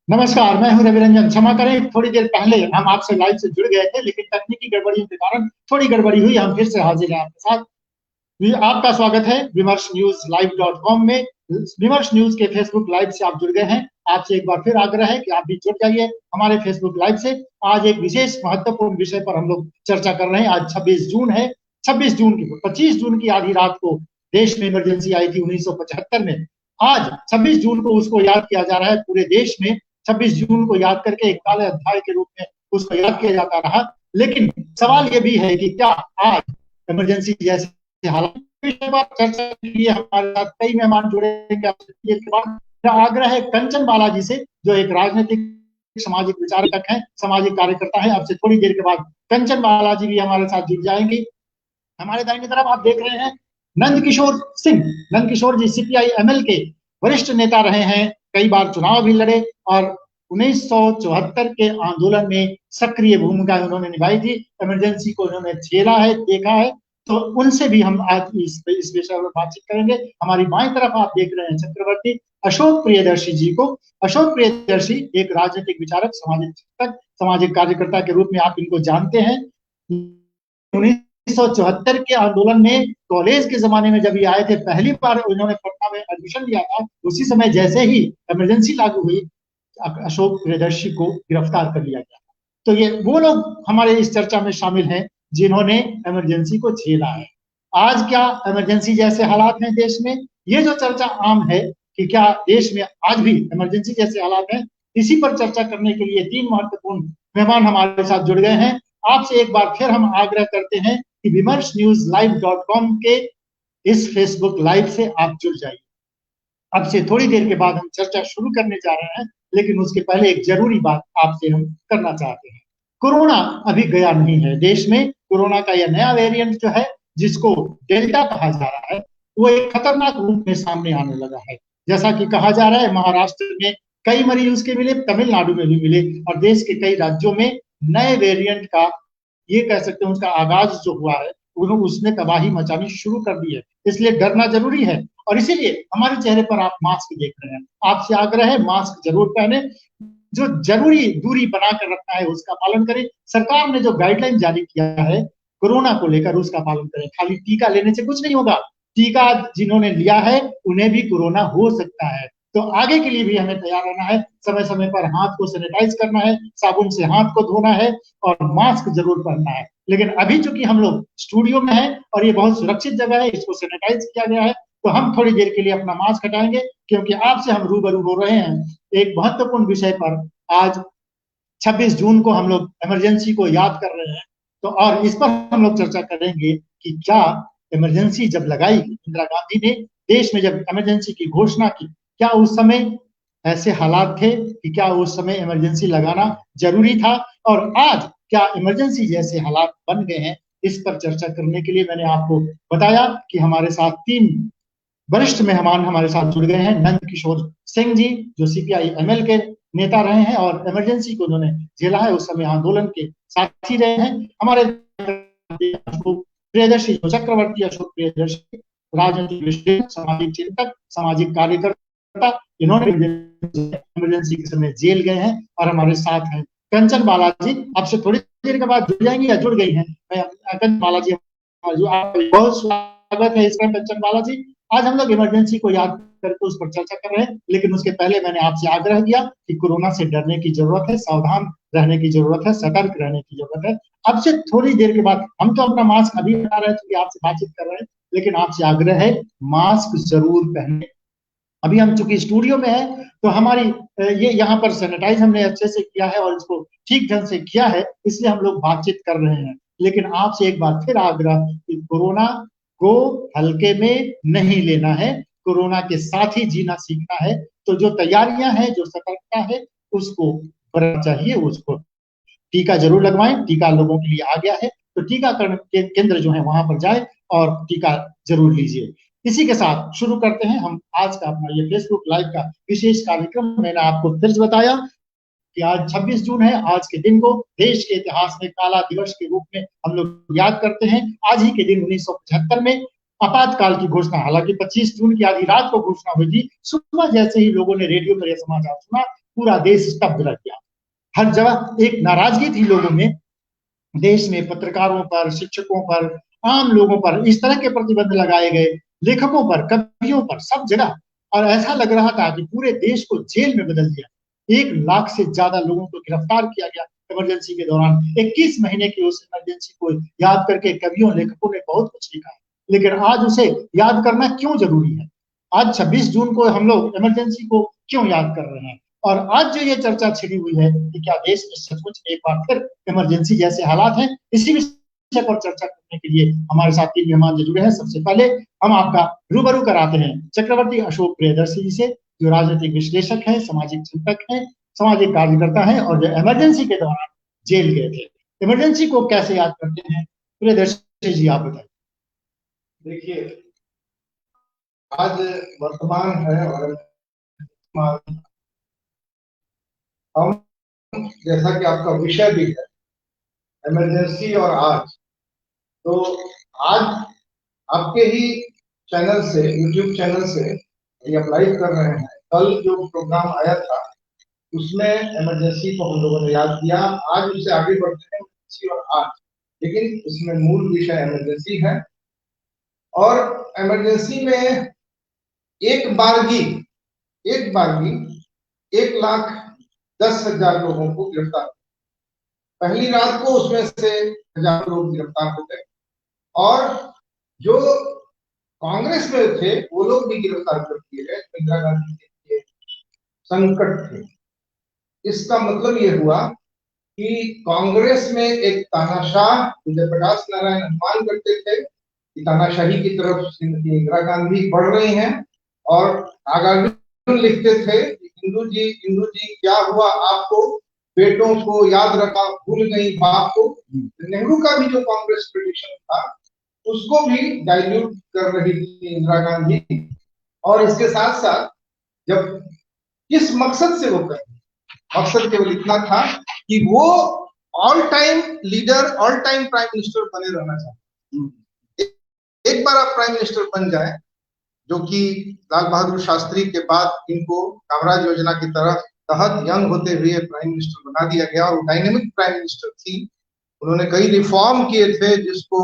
नमस्कार, मैं हूं रवि रंजन। क्षमा करें, थोड़ी देर पहले हम आपसे लाइव से जुड़ गए थे, लेकिन तकनीकी गड़बड़ियों के कारण थोड़ी गड़बड़ी हुई। हम फिर से हाजिर हैं आपके साथ। आपका स्वागत है विमर्श न्यूज लाइव .com में। विमर्श न्यूज के फेसबुक लाइव से आप जुड़ गए हैं। आपसे एक बार फिर आग्रह है कि आप भी जुड़ जाइए हमारे फेसबुक लाइव से। आज एक विशेष महत्वपूर्ण विषय पर हम लोग चर्चा कर रहे हैं। आज 26 जून है। 25 जून की आधी रात को देश में इमरजेंसी आई थी 1975 में। आज 26 जून को उसको याद किया जा रहा है पूरे देश में। 26 जून को याद करके एक काले अध्याय के रूप में उसको याद किया जाता रहा। लेकिन सवाल ये भी है कि क्या आज इमरजेंसी जैसे हालात विषय पर चर्चा के लिए हमारे साथ कई मेहमान जुड़े हैं। इसके बाद मेरा आग्रह है कंचन बालाजी से, जो एक राजनीतिक सामाजिक विचारक हैं, सामाजिक कार्यकर्ता है। अब से थोड़ी देर के बाद कंचन बालाजी भी हमारे साथ जुड़ जाएंगी। हमारे दाहिने तरफ आप देख रहे हैं नंदकिशोर सिंह। नंदकिशोर जी सीपीआई एमएल के वरिष्ठ नेता रहे हैं, कई बार चुनाव भी लड़े और 1974 के आंदोलन में सक्रिय भूमिका उन्होंने निभाई थी। इमरजेंसी को उन्होंने झेला है, देखा है। तो उनसे भी हम आज इस विषय पर बातचीत करेंगे। हमारी बाईं तरफ आप देख रहे हैं चक्रवर्ती अशोक प्रियदर्शी जी को। अशोक प्रियदर्शी एक राजनीतिक विचारक, सामाजिक चिंतक, सामाजिक कार्यकर्ता के रूप में आप इनको जानते हैं। 1974 के आंदोलन में कॉलेज के जमाने में जब ये आए थे, पहली बार उन्होंने पटना में एडमिशन लिया था। उसी समय जैसे ही इमरजेंसी लागू हुई, अशोक प्रियदर्शी को गिरफ्तार कर लिया गया। तो ये वो लोग हमारे इस चर्चा में शामिल हैं जिन्होंने इमरजेंसी को झेला है। आज क्या इमरजेंसी जैसे हालात हैं देश में? ये जो चर्चा आम है कि क्या देश में आज भी इमरजेंसी जैसे हालात हैं, इसी पर चर्चा करने के लिए तीन महत्वपूर्ण मेहमान हमारे साथ जुड़ गए हैं। आपसे एक बार फिर हम आग्रह करते हैं कि विमर्श न्यूज लाइव .com के इस फेसबुक लाइव से आप जुड़ जाइए। अब से थोड़ी देर के बाद हम चर्चा शुरू करने जा रहे हैं, लेकिन उसके पहले एक जरूरी बात आपसे हम करना चाहते हैं। कोरोना अभी गया नहीं है। देश में कोरोना का यह नया वेरिएंट जो है, जिसको डेल्टा कहा जा रहा है, वो एक खतरनाक रूप में सामने आने लगा है। जैसा कि कहा जा रहा है, महाराष्ट्र में कई मरीज उसके मिले, तमिलनाडु में भी मिले और देश के कई राज्यों में नए वेरिएंट का, ये कह सकते हैं उसका आगाज जो हुआ है, उसने तबाही मचानी शुरू कर दी है। इसलिए डरना जरूरी है और इसीलिए हमारे चेहरे पर आप मास्क देख रहे हैं। आपसे आग्रह है मास्क जरूर पहने, जो जरूरी दूरी बनाकर रखना है उसका पालन करें। सरकार ने जो गाइडलाइन जारी किया है कोरोना को लेकर, उसका पालन करें। खाली टीका लेने से कुछ नहीं होगा। टीका जिन्होंने लिया है उन्हें भी कोरोना हो सकता है। तो आगे के लिए भी हमें तैयार रहना है। समय समय पर हाथ को सैनिटाइज करना है, साबुन से हाथ को धोना है और मास्क जरूर पहनना है। लेकिन अभी चूंकि हम लोग स्टूडियो में हैं और ये बहुत सुरक्षित जगह है, इसको सैनिटाइज किया गया है, तो हम थोड़ी देर के लिए अपना मास्क हटाएंगे, क्योंकि आपसे हम रूबरू हो रहे हैं एक महत्वपूर्ण विषय पर। आज 26 जून को हम लोग इमरजेंसी को याद कर रहे हैं। तो और इस पर हम लोग चर्चा करेंगे कि क्या इमरजेंसी जब लगाई इंदिरा गांधी ने देश में, जब इमरजेंसी की घोषणा की, क्या उस समय ऐसे हालात थे कि क्या उस समय इमरजेंसी लगाना जरूरी था? और आज क्या इमरजेंसी जैसे हालात बन गए हैं? इस पर चर्चा करने के लिए मैंने आपको बताया कि हमारे साथ तीन वरिष्ठ मेहमान हमारे साथ जुड़ गए हैं। नंदकिशोर सिंह जी, जो सीपीआई एमएल के नेता रहे हैं और इमरजेंसी को उन्होंने झेला है, उस समय आंदोलन के साथी रहे हैं। हमारे प्रियदर्शी चक्रवर्ती अशोक प्रियदर्शी, राजनीतिक विश्लेषक, सामाजिक चिंतक, सामाजिक कार्यकर्ता, इन्होंने इमरजेंसी के समय जेल गए हैं। और हमारे साथ हैं कंचन बालाजी। आपसे थोड़ी देर के बाद जुड़ जाएंगी या जुड़ गई हैं? कंचन बालाजी, बहुत स्वागत है इसमें कंचन बालाजी। आज हम लोग इमरजेंसी को याद करके उस पर चर्चा कर रहे हैं, लेकिन उसके पहले मैंने आपसे आग्रह किया कि कोरोना से डरने की जरूरत है, सावधान रहने की जरूरत है, सतर्क रहने की जरूरत है। अब से थोड़ी देर के बाद हम तो अपना मास्क अभी हटा रहे थे, आपसे बातचीत कर रहे हैं, लेकिन आपसे आग्रह है मास्क जरूर पहने। अभी हम चूंकि स्टूडियो में है तो हमारी ये यहाँ पर सैनिटाइज हमने अच्छे से किया है और इसको ठीक ढंग से किया है, इसलिए हम लोग बातचीत कर रहे हैं। लेकिन आपसे एक बार फिर आग्रह कि कोरोना को हल्के में नहीं लेना है, कोरोना के साथ ही जीना सीखना है। तो जो तैयारियां हैं, जो सतर्कता है, उसको करना चाहिए। उसको टीका जरूर लगवाएं। टीका लोगों के लिए आ गया है, तो टीकाकरण केंद्र जो है वहां पर जाए और टीका जरूर लीजिए। इसी के साथ शुरू करते हैं हम आज का अपना ये फेसबुक लाइव का विशेष कार्यक्रम। मैंने आपको फिर से बताया कि आज 26 जून है। आज के दिन को देश के इतिहास में काला दिवस के रूप में हम लोग याद करते हैं। आज ही के दिन 1975 में आपातकाल की घोषणा, हालांकि 25 जून की आधी रात को घोषणा हुई थी। सुबह जैसे ही लोगों ने रेडियो पर यह समाचार सुना, पूरा देश स्तब्ध रह गया। हर जगह एक नाराजगी थी लोगों में, देश में पत्रकारों पर, शिक्षकों पर, आम लोगों पर इस तरह के प्रतिबंध लगाए गए, लेखकों पर, कवियों पर, सब जगह। और ऐसा लग रहा था कि पूरे देश को जेल में बदल दिया। 1 लाख से ज्यादा लोगों को गिरफ्तार किया गया इमरजेंसी के दौरान। 21 महीने की उस इमरजेंसी को याद करके कवियों, लेखकों ने बहुत कुछ लिखा है, लेकिन आज उसे याद करना क्यों जरूरी है? आज 26 जून को हम लोग इमरजेंसी को क्यों याद कर रहे हैं? और आज जो ये चर्चा छिड़ी हुई है कि क्या देश में सचमुच एक बार फिर इमरजेंसी जैसे हालात हैं, इसी विषय पर चर्चा करने के लिए हमारे साथ 3 मेहमान जो जुड़े हैं। सबसे पहले हम आपका रूबरू कराते हैं चक्रवर्ती अशोक प्रियदर्शी जी से, जो राजनीतिक विश्लेषक हैं, सामाजिक चिंतक हैं, सामाजिक कार्यकर्ता हैं और जो इमरजेंसी के दौरान जेल गए थे। इमरजेंसी को कैसे याद करते हैं, प्रियदर्शी जी आप बताइए। देखिए, आज वर्तमान है और हम, जैसा कि आपका विषय भी है इमरजेंसी और आज, तो आज आपके ही चैनल से, यूट्यूब चैनल से ये अप्लाई कर रहे हैं। कल जो प्रोग्राम आया था उसमें इमरजेंसी को हम लोगों ने याद किया, आज उससे आगे बढ़ते हैं इमरजेंसी और आज, लेकिन इसमें मूल विषय इमरजेंसी है। और इमरजेंसी में एक बारगी 1,10,000 लोगों को गिरफ्तार, पहली रात को उसमें से हजारों लोग गिरफ्तार हो गए और जो कांग्रेस में थे वो लोग भी गिरफ्तार कर दिए गए। इंदिरा गांधी के संकट थे। इसका मतलब ये हुआ कि कांग्रेस में एक तानाशाह, जयप्रकाश नारायण अनुमान करते थे कि तानाशाही की तरफ श्रीमती इंदिरा गांधी बढ़ रही हैं और आगामी लिखते थे कि इंदू जी क्या हुआ आपको, बेटों को याद रखा भूल गई बाप को। नेहरू का भी जो कांग्रेस ट्रेडिशन था उसको भी डाइल्यूट कर रही थी इंदिरा गांधी। और इसके साथ साथ जब किस मकसद से वो कर, मकसद केवल इतना था कि वो all time leader, all time prime minister बने रहना चाहते। एक बार आप प्राइम मिनिस्टर बन जाए, जो कि लाल बहादुर शास्त्री के बाद इनको कामराज योजना की तहत यंग होते हुए प्राइम मिनिस्टर बना दिया गया और डायनेमिक प्राइम मिनिस्टर थी। उन्होंने कई रिफॉर्म किए थे जिसको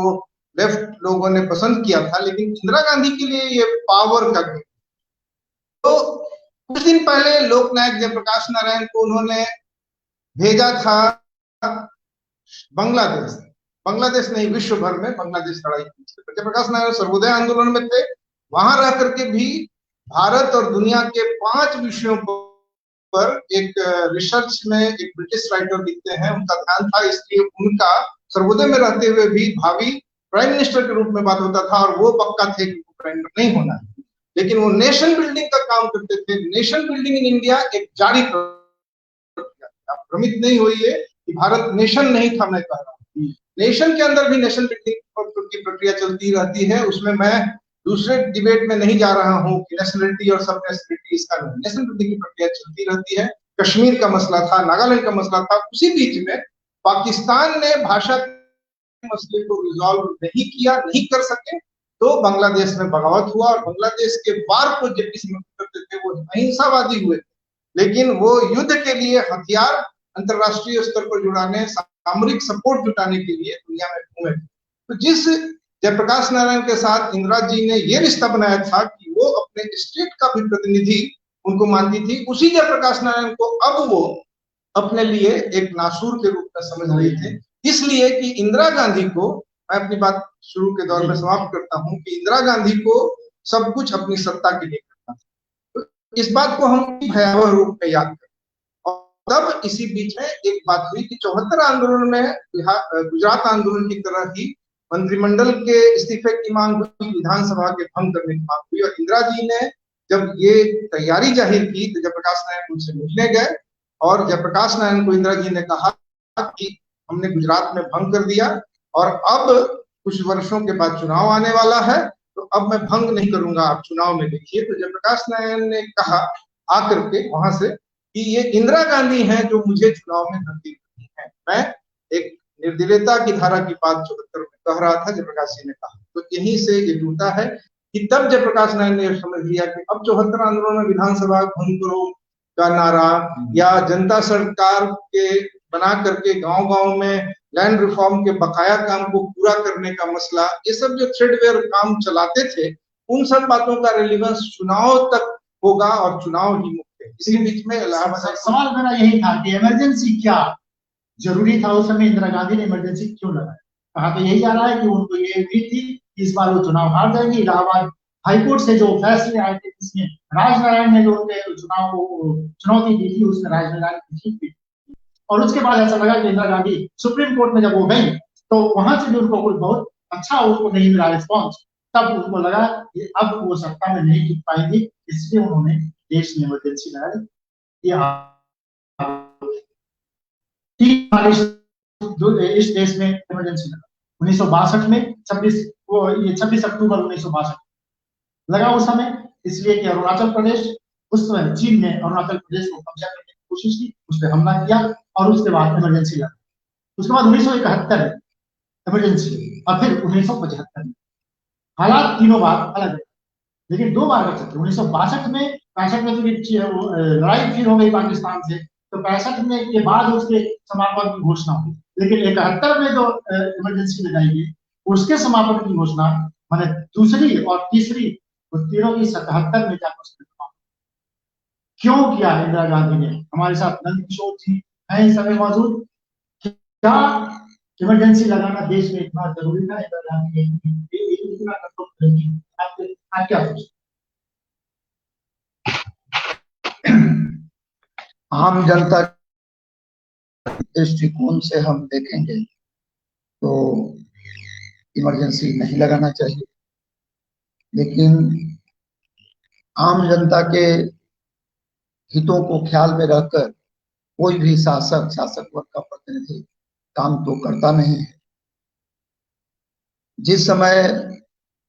लेफ्ट लोगों ने पसंद किया था, लेकिन इंदिरा गांधी के लिए ये पावर का गेम। तो कुछ दिन पहले लोकनायक जयप्रकाश नारायण को उन्होंने भेजा था बांग्लादेश नहीं, विश्व भर में बांग्लादेश लड़ाई की। जयप्रकाश नारायण सर्वोदय आंदोलन में थे, वहां रह करके भी भारत और दुनिया के 5 विषयों पर एक रिसर्च में एक ब्रिटिश राइटर लिखते हैं, उनका ध्यान था, इसलिए उनका सर्वोदय में रहते हुए भी भावी प्राइम मिनिस्टर के रूप में बात होता था और वो पक्का थे कि प्राइम मिनिस्टर नहीं होना है। लेकिन वो नेशन बिल्डिंग का काम करते थे। नेशन बिल्डिंग इन इंडिया एक जारी प्रक्रिया, आप भ्रमित नहीं होइए कि भारत नेशन नहीं था, मैं कह रहा हूँ नेशन के अंदर भी नेशन बिल्डिंग की प्रक्रिया चलती रहती है। उसमें मैं दूसरे डिबेट में नहीं जा रहा हूँ कि नेशनलिटी और सब नेशनलिटी, इसका नहीं, नेशन बिल्डिंग की प्रक्रिया चलती रहती है। कश्मीर का मसला था, नागालैंड का मसला था, उसी बीच में पाकिस्तान ने भाषा के मसले को रिजॉल्व नहीं किया, नहीं कर सके, तो बांग्लादेश में बगावत हुआ और बांग्लादेश के वार को जब भी समर्थन करते थे वो अहिंसावादी हुए, लेकिन वो युद्ध के लिए हथियार अंतरराष्ट्रीय स्तर पर जुटाने, सामरिक सपोर्ट जुटाने के लिए दुनिया में घूमे। तो जिस जयप्रकाश नारायण के साथ इंदिरा जी ने ये रिश्ता बनाया था कि वो अपने स्टेट का भी प्रतिनिधि उनको मानती थी, उसी जयप्रकाश नारायण को अब वो अपने लिए एक नासूर के रूप में समझ रहे थे। इसलिए कि इंदिरा गांधी को, मैं अपनी बात शुरू के दौर में समाप्त करता हूं, कि इंदिरा गांधी को सब कुछ अपनी सत्ता के लिए करना था। तो इस बात को हम भयावह रूप में याद करें। और तब इसी बीच में एक बात हुई कि 74 आंदोलन में गुजरात आंदोलन की तरह ही मंत्रिमंडल के इस्तीफे की मांग हुई, विधानसभा के भंग करने की मांग हुई। और इंदिरा जी ने जब ये तैयारी जाहिर की तो जयप्रकाश नारायण उनसे मिलने गए और जयप्रकाश नारायण को इंदिरा जी ने कहा कि हमने गुजरात में भंग कर दिया और अब कुछ वर्षों के बाद चुनाव आने वाला है, तो अब मैं भंग नहीं करूंगा, आप चुनाव में देखिए। तो जयप्रकाश नारायण ने कहा आकर के वहां से कि ये इंदिरा गांधी हैं जो मुझे चुनाव में भर्ती करती है। मैं एक निर्दलीयता की धारा की बात 74 में कह रहा था, जयप्रकाश जी ने कहा। तो यहीं से ये टूटा है कि तब जयप्रकाश नारायण ने समझ लिया कि अब 74 आंदोलन में विधानसभा भंग करो, का नारा, या जनता सरकार के बना करके गांव-गांव में लैंड रिफॉर्म के बकाया काम को पूरा करने का मसला, ये सब जो थ्रेडवेयर काम चलाते थे, उन सब बातों का रिलेवेंस चुनाव तक होगा और चुनाव ही मुख्य है। इसी बीच में इलाहाबाद सवाल मेरा यही था कि इमरजेंसी क्या जरूरी था उस समय, इंदिरा गांधी ने इमरजेंसी क्यों लगाया? कहा तो यही आ रहा है कि उनको ये उम्मीद थी कि इस बार वो चुनाव हार जाएंगे। इलाहाबाद हाईकोर्ट से जो फैसले आए थे जिसमें राजनारायण ने जो उनके चुनाव को चुनौती दी थी, उसमें राजनारायण की जीत थी। और उसके बाद ऐसा लगा कि इंदिरा गांधी सुप्रीम कोर्ट में जब वो गई तो वहां से भी उनको कोई बहुत अच्छा उसको नहीं मिला रिस्पॉन्स। तब उनको लगा कि अब वो सत्ता में नहीं टिक पाएंगे, इसलिए उन्होंने देश में इमरजेंसी लगा दी। इस देश में इमरजेंसी लगा 1962 में 26 अक्टूबर 1962 लगा उस समय, इसलिए कि अरुणाचल प्रदेश, उस समय चीन ने अरुणाचल प्रदेश को कब्जा करने की कोशिश की, उस पर हमला किया और उसके बाद इमरजेंसी लगा। उसके बाद 1971 में इमरजेंसी और फिर 1975 में। हालात तीनों बार अलग है, लेकिन दो बार बचे थे। 1962 में 65 में लड़ाई फिर हो गई पाकिस्तान से, तो 65 में के बाद उसके समापन की घोषणा हुई। लेकिन 71 में जो इमरजेंसी लगाई गई उसके समापन की घोषणा मैंने दूसरी और तीसरी, तीनों की 77 में जाकर क्यों किया इंदिरा गांधी ने? हमारे साथ नंद किशोर जी हैं इस समय मौजूद। क्या इमरजेंसी लगाना देश में इतना जरूरी था? इंदिरा गांधी ने आप क्या सोचते? आम जनता दृष्टिकोण से हम देखेंगे तो इमरजेंसी नहीं लगाना चाहिए, लेकिन आम जनता के हितों को ख्याल में रखकर कोई भी शासक वर्ग का प्रतिनिधि काम तो करता नहीं है। जिस समय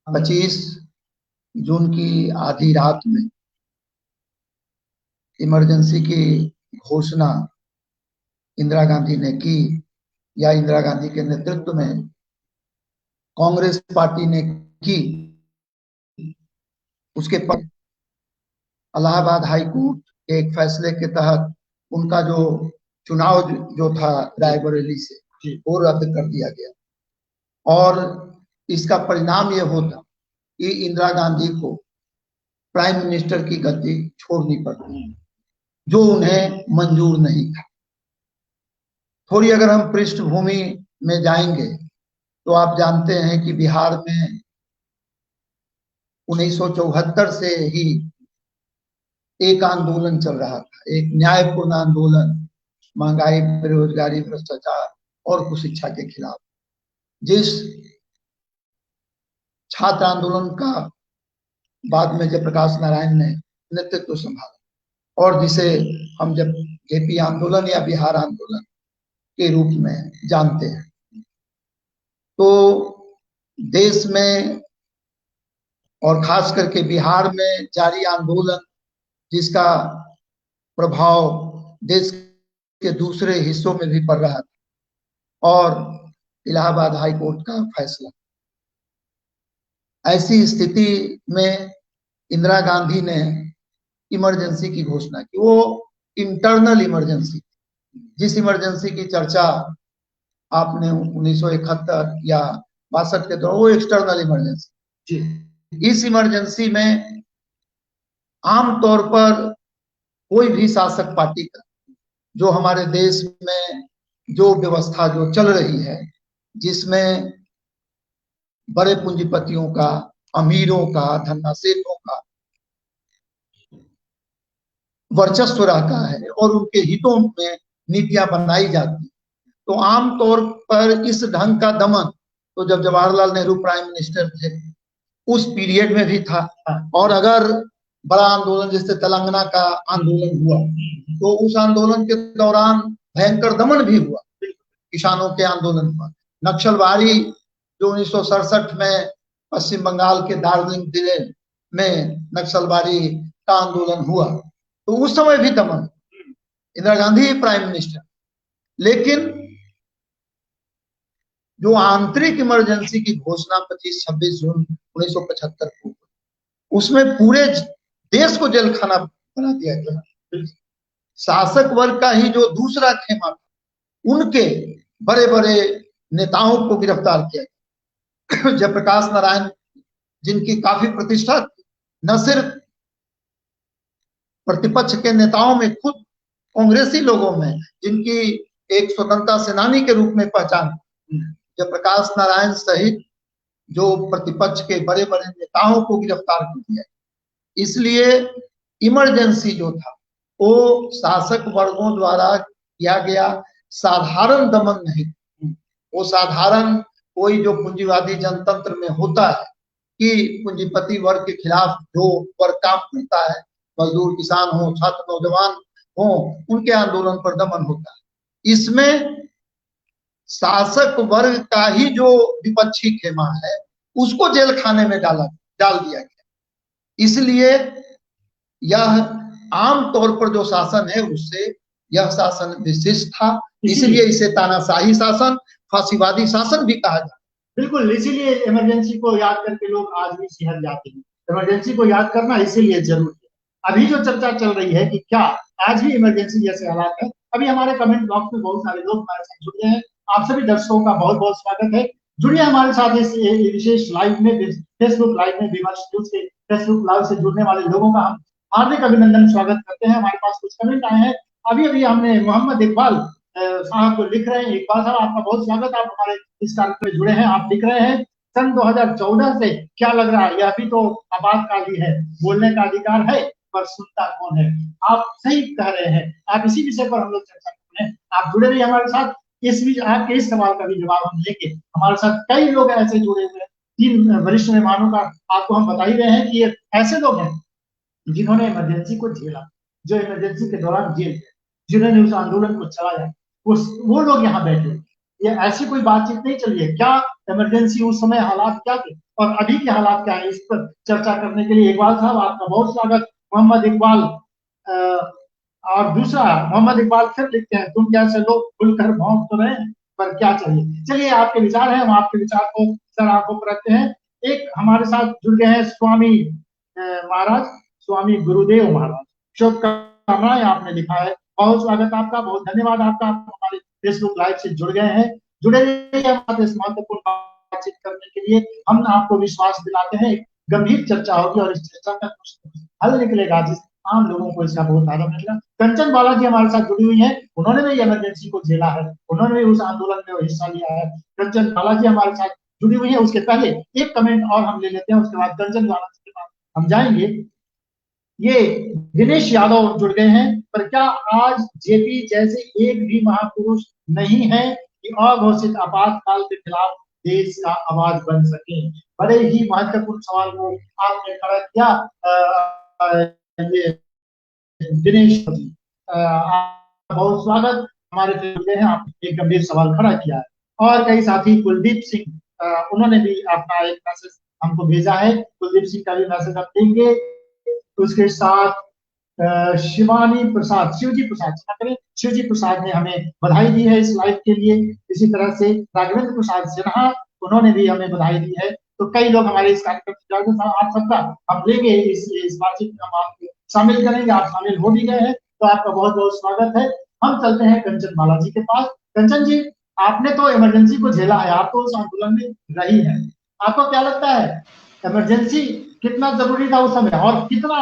25 जून की आधी रात में इमरजेंसी की घोषणा इंदिरा गांधी ने की, या इंदिरा गांधी के नेतृत्व में कांग्रेस पार्टी ने की, उसके पर इलाहाबाद हाई कोर्ट के एक फैसले के तहत उनका जो चुनाव जो था रायबरेली से, वो रद्द कर दिया गया। और इसका परिणाम ये होता कि इंदिरा गांधी को प्राइम मिनिस्टर की गद्दी छोड़नी पड़ती, जो उन्हें मंजूर नहीं था। थोड़ी अगर हम पृष्ठभूमि में जाएंगे तो आप जानते हैं कि बिहार में 1974 से ही एक आंदोलन चल रहा था, एक न्यायपूर्ण आंदोलन, महंगाई, बेरोजगारी, भ्रष्टाचार और कुशिक्षा के खिलाफ, जिस छात्र आंदोलन का बाद में जयप्रकाश नारायण ने नेतृत्व संभाला और जिसे हम जब जेपी आंदोलन या बिहार आंदोलन के रूप में जानते हैं। तो देश में और खास करके बिहार में जारी आंदोलन, जिसका प्रभाव देश के दूसरे हिस्सों में भी पड़ रहा था, और इलाहाबाद हाई कोर्ट का फैसला, ऐसी स्थिति में इंदिरा गांधी ने इमरजेंसी की घोषणा की। वो इंटरनल इमरजेंसी, जिस इमरजेंसी की चर्चा आपने 1971 या 62 के दौरान, वो एक्सटर्नल इमरजेंसी। इस इमरजेंसी में आमतौर पर कोई भी शासक पार्टी का, जो हमारे देश में जो व्यवस्था जो चल रही है, जिसमें बड़े पूंजीपतियों का, अमीरों का, धन्नासेठों का वर्चस्व रहता है और उनके हितों में नीतियां बनाई जाती, तो आमतौर पर इस ढंग का दमन तो जब जवाहरलाल नेहरू प्राइम मिनिस्टर थे उस पीरियड में भी था। और अगर बड़ा आंदोलन जैसे तेलंगाना का आंदोलन हुआ तो उस आंदोलन के दौरान भयंकर दमन भी हुआ किसानों के आंदोलन पर। नक्सलवादी जो 1967 में पश्चिम बंगाल के दार्जिलिंग जिले में नक्सलवादी का आंदोलन हुआ, तो उस समय भी दमन, इंदिरा गांधी प्राइम मिनिस्टर। लेकिन जो आंतरिक इमरजेंसी की घोषणा 25-26 जून 1975 को, उसमें पूरे देश को जेल खाना बना दिया गया। शासक वर्ग का ही जो दूसरा खेमा था, उनके बड़े बड़े नेताओं को गिरफ्तार किया गया। जयप्रकाश नारायण, जिनकी काफी प्रतिष्ठा थी, न सिर्फ प्रतिपक्ष के नेताओं में, खुद कांग्रेसी लोगों में, जिनकी एक स्वतंत्रता सेनानी के रूप में पहचान, जयप्रकाश नारायण सहित जो प्रतिपक्ष के बड़े बड़े नेताओं को गिरफ्तार कर दिया। इसलिए इमरजेंसी जो था वो शासक वर्गों द्वारा किया गया साधारण दमन नहीं, वो साधारण कोई जो पूंजीवादी जनतंत्र में होता है कि पूंजीपति वर्ग के खिलाफ जो वर्ग काम करता है, मजदूर, किसान हो, छात्र, नौजवान हो, उनके आंदोलन पर दमन होता है। इसमें शासक वर्ग का ही जो विपक्षी खेमा है उसको जेल खाने में डाल दिया गया। इसलिए यह आम तौर पर जो शासन है उससे यह शासन विशिष्ट था, इसलिए इसे तानाशाही शासन, फांसीवादी शासन भी कहा जाता है। बिल्कुल, इसीलिए इमरजेंसी को याद करके लोग आज भी सिहर जाते हैं। इमरजेंसी को याद करना इसीलिए जरूरी है। अभी जो चर्चा चल रही है कि क्या आज भी इमरजेंसी जैसे हालात है, अभी हमारे कमेंट बॉक्स में बहुत सारे लोग हमारे साथ जुड़ गए हैं। आप सभी दर्शकों का बहुत बहुत स्वागत है। जुड़िए हमारे साथ इस विशेष लाइव में, फेसबुक लाइव में। विमर्श न्यूज के फेसबुक लाइव से जुड़ने वाले लोगों का हम हार्दिक अभिनंदन, स्वागत करते हैं। हमारे पास कुछ कमेंट आए हैं। अभी हमने मोहम्मद इकबाल साहब को लिख रहे हैं। इकबाल साहब, आपका बहुत स्वागत, आप हमारे इस कार्यक्रम में जुड़े हैं। आप लिख रहे हैं, सन 2014 से क्या लग रहा है, यह भी तो आपातकाली है, बोलने का अधिकार है पर सुनता कौन है। आप सही कह रहे हैं। आप इसी विषय पर हम लोग चर्चा कर रहे हैं। आप जुड़े रहिए हमारे साथ। इस बीच आपके इस सवाल का भी जवाब हम लेंगे। हमारे साथ कई लोग ऐसे जुड़े हुए हैं, 3 वरिष्ठ मेहमानों का आपको हम बता ही रहे हैं कि ये ऐसे लोग हैं जिन्होंने इमरजेंसी को झेला, जो इमरजेंसी के दौरान जेल गए, जिन्होंने उस आंदोलन को चलाया, वो लोग यहाँ बैठे। ये ऐसी कोई बातचीत नहीं चली है। क्या इमरजेंसी उस समय हालात क्या थे और अभी के हालात क्या है, इस पर चर्चा करने के लिए इकबाल साहब आपका बहुत स्वागत। मोहम्मद इकबाल और दूसरा मोहम्मद इकबाल फिर लिखते हैं, तुम जैसे लोग खुलकर भौंक तो रहे हैं पर क्या चाहिए। चलिए, आपके विचार हैं, हम आपके विचार को सर आंखों पर रखते हैं। एक हमारे साथ जुड़ गए हैं स्वामी महाराज, स्वामी गुरुदेव महाराज। शुभकामनाएं आपने लिखा है, बहुत स्वागत आपका, बहुत धन्यवाद आपका। आप हमारे फेसबुक लाइव से जुड़ गए हैं। जुड़े रहिए हमारे इस महत्वपूर्ण बातचीत करने के लिए। हम आपको विश्वास दिलाते हैं गंभीर चर्चा होगी और इस चर्चा का कुछ हल निकलेगा जिस आम लोगों को इसका बहुत फायदा मिलेगा। कंचन बालाजी हमारे साथ जुड़ी हुई है। उन्होंने भी इमरजेंसी को झेला है, उन्होंने भी उस आंदोलन में हिस्सा लिया है। कंचन बालाजी हमारे साथ जुड़ी हुई है। उसके पहले एक कमेंट और हम ले लेते हैं, उसके बाद कंचन बालाजी के पास हम जाएंगे। ये दिनेश यादव जुड़ गए हैं, पर क्या आज जेपी जैसे एक भी महापुरुष नहीं है कि अघोषित आपातकाल के खिलाफ देश का आवाज बन सके। बड़े ही महत्वपूर्ण सवाल को आपने खड़ा किया। ये दिनेश जी, बहुत स्वागत, हमारे जुड़े हैं। आप एक गंभीर सवाल खड़ा किया है। और कई साथी, कुलदीप सिंह, उन्होंने भी अपना एक मैसेज हमको भेजा है। कुलदीप सिंह का भी मैसेज आप देंगे। उसके साथ शिवानी प्रसाद, शिवजी प्रसाद ने हमें बधाई दी है इस लाइव के लिए। इसी तरह से राघवेंद्र प्रसाद सिन्हा, उन्होंने भी हमें बधाई दी है। तो कई लोग हमारे इस कार्यक्रम में, आप सबका हम लेंगे इस बातचीत में, हम आपको शामिल करेंगे। आप शामिल हो भी गए हैं तो आपका बहुत बहुत स्वागत है। हम चलते हैं कंचन बालाजी के पास। कंचन जी, आपने तो इमरजेंसी को झेला है, आप तो उस आंदोलन में रही है। आपको क्या लगता है इमरजेंसी कितना जरूरी था उस समय, और कितना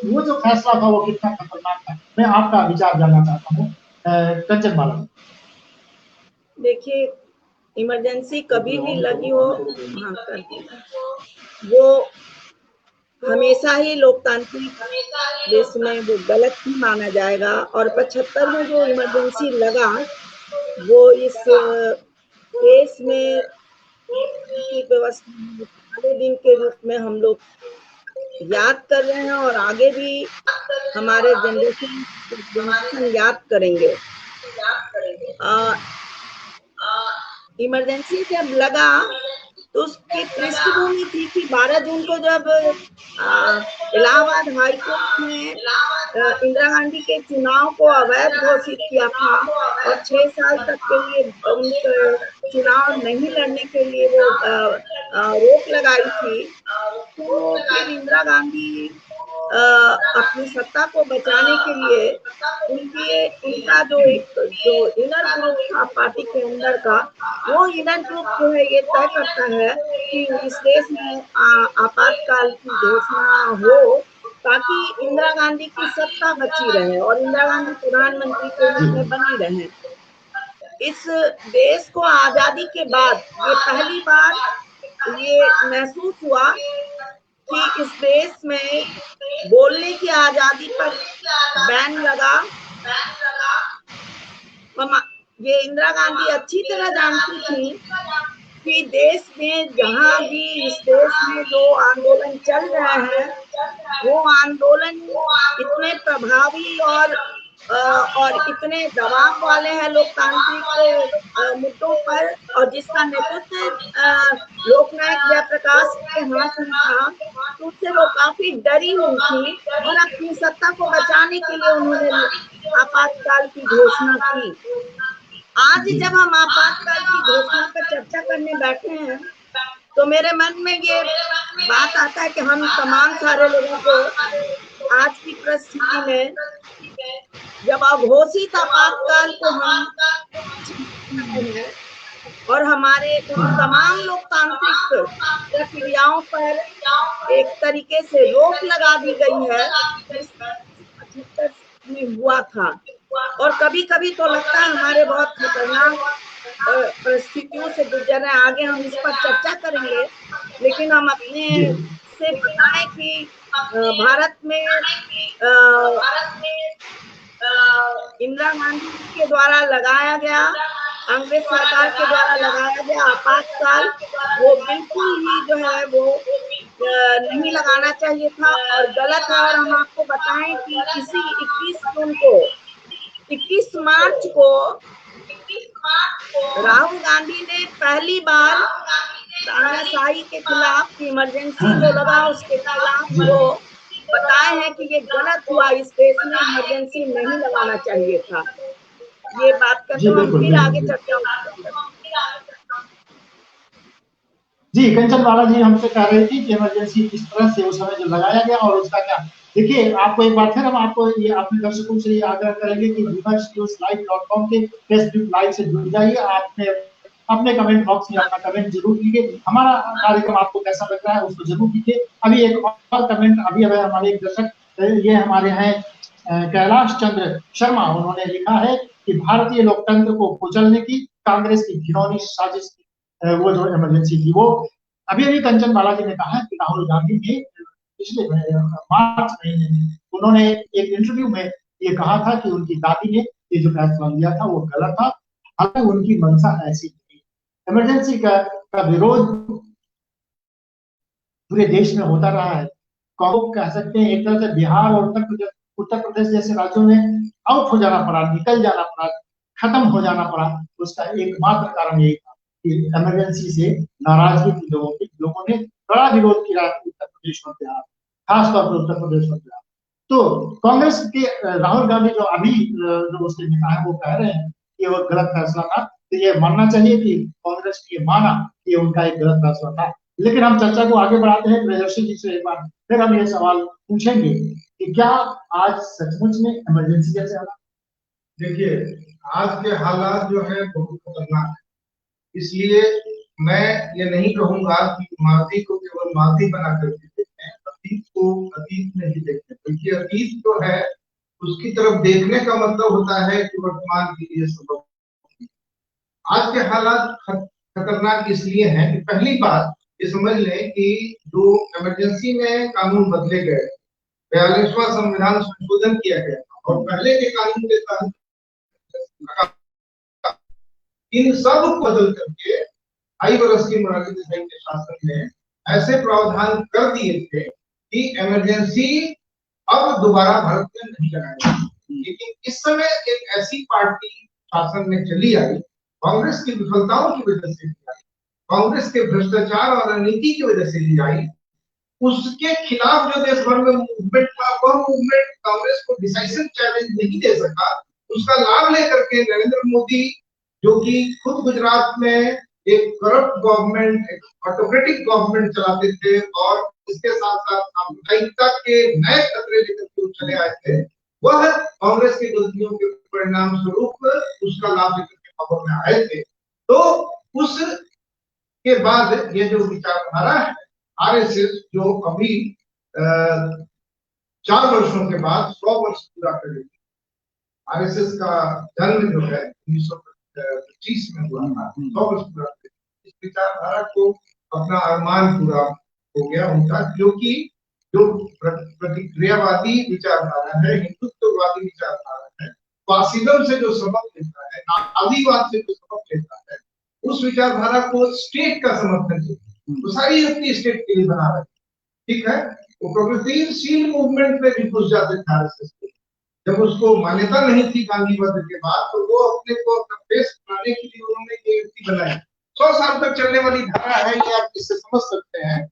वो जो फैसला था वो कितना खतरनाक था? मैं आपका विचार जानना चाहता हूँ कंचन बालाजी। देखिए, इमरजेंसी कभी भी लगी हो, वो हमेशा ही लोकतांत्रिक देश में वो गलत ही माना जाएगा। और 75 में जो इमरजेंसी लगा वो इस देश में व्यवस्था दिन के रूप में हम लोग याद कर रहे हैं और आगे भी हमारे जनरेशन याद करेंगे। इमरजेंसी जब लगा तो उसकी पृष्ठभूमि थी कि 12 जून को जब इलाहाबाद हाईकोर्ट ने इंदिरा गांधी के चुनाव को अवैध घोषित किया था और 6 साल तक के लिए उनके चुनाव नहीं लड़ने के लिए वो रोक लगाई थी। तो फिर इंदिरा गांधी अपनी सत्ता को बचाने के लिए उनका जो इनर ग्रुप था पार्टी के अंदर का, वो इनर ग्रुप जो है ये तय करता है कि इस देश में आपातकाल की घोषणा हो ताकि इंदिरा गांधी की सत्ता बची रहे और इंदिरा गांधी प्रधानमंत्री के रूप में बनी रहे। इस देश को आजादी के बाद ये पहली बार ये महसूस हुआ कि इस देश में बोलने की आजादी पर बैन लगा। ये इंदिरा गांधी अच्छी तरह जानती थी कि देश में जहां भी इस देश में जो आंदोलन चल रहे हैं वो आंदोलन इतने प्रभावी और इतने दबाव वाले हैं लोकतांत्रिक मुद्दों पर, और जिसका नेतृत्व लोकनायक जयप्रकाश के हाथ में था, तो उससे वो काफी डरी हुई थी और अपनी सत्ता को बचाने के लिए उन्होंने आपातकाल की घोषणा की। आज जब हम आपातकाल की घोषणा पर चर्चा करने बैठे हैं तो मेरे मन में ये बात आता है कि हम तमाम सारे लोगों को आज की परिस्थिति में जब अघोषित आपातकाल को हम और हमारे तमाम लोकतांत्रिक प्रक्रियाओं पर एक तरीके से रोक लगा दी गई है, 75 में हुआ था। और कभी कभी तो लगता है हमारे बहुत खतरनाक परिस्थितियों से गुजर रहे हैं। आगे हम इस पर चर्चा करेंगे, लेकिन हम अपने से बताएं कि भारत में इंदिरा गांधी के द्वारा लगाया गया, अंग्रेज सरकार के द्वारा लगाया गया आपातकाल, वो बिल्कुल ही जो है वो नहीं लगाना चाहिए था और गलत है। और हम आपको बताएं कि इसी 21 मार्च को राहुल गांधी ने पहली बार तानाशाही के खिलाफ इमरजेंसी जो लगा उसके खिलाफ वो बताए हैं कि ये गलत हुआ, इस देश में इमरजेंसी नहीं लगाना चाहिए था। ये बात करते हम फिर आगे चर्चा जी। कंचन बाला जी हमसे कह रही थी कि इमरजेंसी किस तरह से उस समय जो लगाया गया और उसका क्या। देखिए, आपको एक बार फिर हम आपको ये अपने दर्शकों से ये आग्रह करेंगे कि viewers.live.com के फेसबुक लाइव से जुड़ जाइए। आपने अपने कमेंट बॉक्स में अपना कमेंट जरूर कीजिए। हमारा कार्यक्रम आपको कैसा लग रहा है उसको जरूर कीजिए। अभी एक और कमेंट हमारे एक दर्शक ये हमारे हैं कैलाश चंद्र शर्मा, उन्होंने लिखा है कि भारतीय लोकतंत्र को कुचलने की कांग्रेस की घिनौनी साजिश वो जो इमरजेंसी थी वो। अभी कंचन बालाजी ने कहा कि राहुल गांधी ने पिछले मार्च महीने में उन्होंने एक इंटरव्यू में ये कहा था कि उनकी दादी ने ये जो फैसला लिया था वो गलत था, हालांकि उनकी मंशा ऐसी थी। इमरजेंसी का विरोध पूरे देश में होता रहा है। कह सकते हैं एक तरह से बिहार और उत्तर प्रदेश जैसे राज्यों में आउट हो जाना पड़ा, निकल जाना पड़ा, खत्म हो जाना पड़ा। उसका एकमात्र कारण यही था कि इमरजेंसी से नाराजगी थी लोगों ने बड़ा विरोध किया उत्तर प्रदेश और बिहार, खासतौर पर उत्तर प्रदेश और बिहार। तो कांग्रेस के राहुल गांधी जो अभी जो उसके नेता है वो कह रहे हैं कि वो गलत फैसला था, तो ये मानना चाहिए कि कांग्रेस ने माना कि उनका एक गलत फैसला था। लेकिन हम चर्चा को आगे बढ़ाते हैं। प्रियदर्शी जी से एक बार फिर हम ये सवाल पूछेंगे कि क्या आज सचमुच में इमरजेंसी जैसे हालात? देखिए, आज के हालात जो है बहुत खतरनाक है। इसलिए मैं ये नहीं कहूंगा कि माजी को केवल माजी बना करके देखें, अतीत को अतीत में ही देखें, क्योंकि अतीत जो है उसकी तरफ देखने का मतलब होता है कि वर्तमान के लिए सबक। आज के हालात खतरनाक इसलिए हैं कि पहली बात ये समझ लें कि जो इमरजेंसी में कानून बदले गए, 42वां संविधान संशोधन किया गया और पहले के कानून के तहत इन सब को बदल करके 2.5 वर्ष की मोरारजी देसाई के शासन में ऐसे प्रावधान कर दिए थे कि इमरजेंसी अब दोबारा भारत में नहीं लगाई। लेकिन इस समय एक ऐसी पार्टी शासन में चली आई, कांग्रेस की विफलताओं की वजह से कांग्रेस के भ्रष्टाचार और रणनीति की वजह से ली आई। उसके खिलाफ जो देश भर में मूवमेंट था, वह मूवमेंट कांग्रेस को डिसाइसिव चैलेंज नहीं दे सका। उसका लाभ लेकर के नरेंद्र मोदी, जो कि खुद गुजरात में एक करप्ट गवर्नमेंट, एक ऑटोक्रेटिक गवर्नमेंट चलाते थे और इसके साथ साथ सामुदायिकता के नए खतरे लेकर के चले आए थे, वह कांग्रेस की गलतियों के परिणाम स्वरूप उसका लाभ लेकर के खबर में आए थे। तो उस के बाद ये जो विचारधारा है आरएसएस, जो अभी 4 वर्षों के बाद 100 वर्ष पूरा करेगी। आरएसएस का जन्म जो है 1925 में हुआ था, 100 वर्ष पूरा करेगी। इस विचारधारा को अपना अरमान पूरा हो गया उनका, क्योंकि जो प्रतिक्रियावादी विचारधारा है, हिंदुत्ववादी विचारधारा है, फासिज्म से जो सबक लेता है, आदिवाद से जो सबक लेता है, उस विचारधारा को स्टेट का समर्थन चाहिए। तो सारी युक्ति स्टेट के लिए बना रहे, ठीक है। वो प्रगतिशील मूवमेंट में भी घुस जाते थे आरएसएस के। जब उसको मान्यता नहीं थी गांधीवाद के बाद, तो वो अपने को अपना फेस बनाने के लिए उन्होंने ये युक्ति बनाई। 100 साल तक चलने वाली धारा है, ये आप इससे समझ सकते हैं।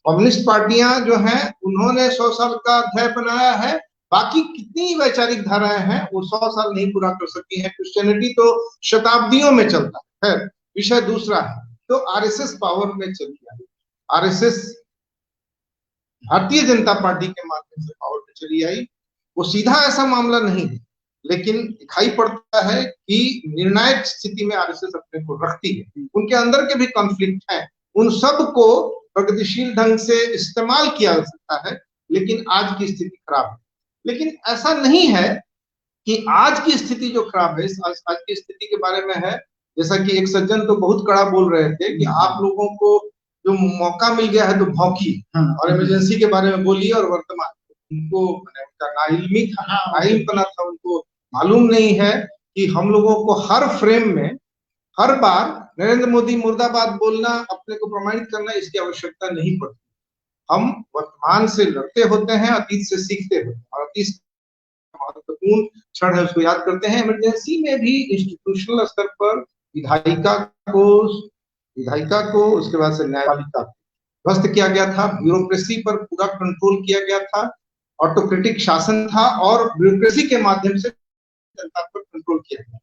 कम्युनिस्ट पार्टियां जो हैं उन्होंने 100 साल का अध्याय बनाया है, बाकी कितनी वैचारिक धाराएं हैं वो 100 साल नहीं पूरा कर सकती हैं। क्रिश्चियनिटी तो शताब्दियों में चलता है, विषय दूसरा है। तो आरएसएस पावर में चली आई। आरएसएस भारतीय जनता पार्टी के माध्यम से पावर में चली आई। वो सीधा ऐसा मामला नहीं है, लेकिन दिखाई पड़ता है कि निर्णायक स्थिति में आरएसएस अपने को रखती है। उनके अंदर के भी कॉन्फ्लिक्ट हैं, उन सब को प्रगतिशील ढंग से इस्तेमाल किया जा सकता है, लेकिन आज की स्थिति खराब है। लेकिन ऐसा नहीं है कि आज की स्थिति जो खराब है, आज की स्थिति के बारे में है, जैसा कि एक सज्जन तो बहुत कड़ा बोल रहे थे कि आप लोगों को जो मौका मिल गया है तो भौंकिए और इमरजेंसी के बारे में बोलिए। और वर्तमान उनको उनका नाइल्मी था, नाइल्मपना था, उनको मालूम नहीं है कि हम लोगों को हर फ्रेम में हर बार नरेंद्र मोदी मुर्दाबाद बोलना, अपने को प्रमाणित करना, इसकी आवश्यकता नहीं पड़ती। हम वर्तमान से लड़ते होते हैं, अतीत से सीखते होते हैं, और अतीत महत्वपूर्ण क्षण है उसको याद करते हैं। इमरजेंसी में भी इंस्टीट्यूशनल स्तर पर विधायिका को उसके बाद से न्यायपालिका ध्वस्त किया गया था, ब्यूरोक्रेसी पर पूरा कंट्रोल किया गया था, ऑटोक्रेटिक शासन था, और ब्यूरोक्रेसी के माध्यम से जनता पर कंट्रोल किया गया,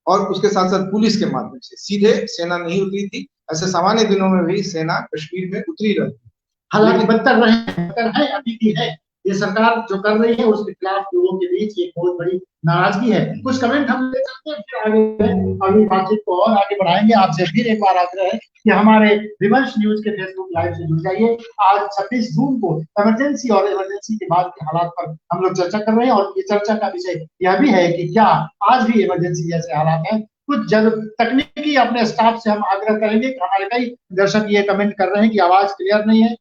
और उसके साथ साथ पुलिस के माध्यम से। सीधे सेना नहीं उतरी थी, ऐसे सामान्य दिनों में भी सेना कश्मीर में उतरी रहती। हालांकि बदतर है, अभी भी है। ये सरकार जो कर रही है उसके खिलाफ लोगों के बीच एक बहुत बड़ी नाराजगी है। कुछ कमेंट हम ले सकते हैं, फिर आगे बातचीत को और आगे बढ़ाएंगे। आपसे फिर एक बार आग्रह है कि हमारे विमर्श न्यूज के फेसबुक लाइव से जुड़ जाइए। आज 26 जून को इमरजेंसी और इमरजेंसी के बाद के हालात पर हम लोग चर्चा कर रहे हैं, और ये चर्चा का विषय यह भी है कि क्या आज भी इमरजेंसी जैसे हालात हैं। कुछ तकनीकी अपने स्टाफ से हम आग्रह करेंगे। हमारे कई दर्शक ये कमेंट कर रहे हैं कि आवाज क्लियर नहीं है।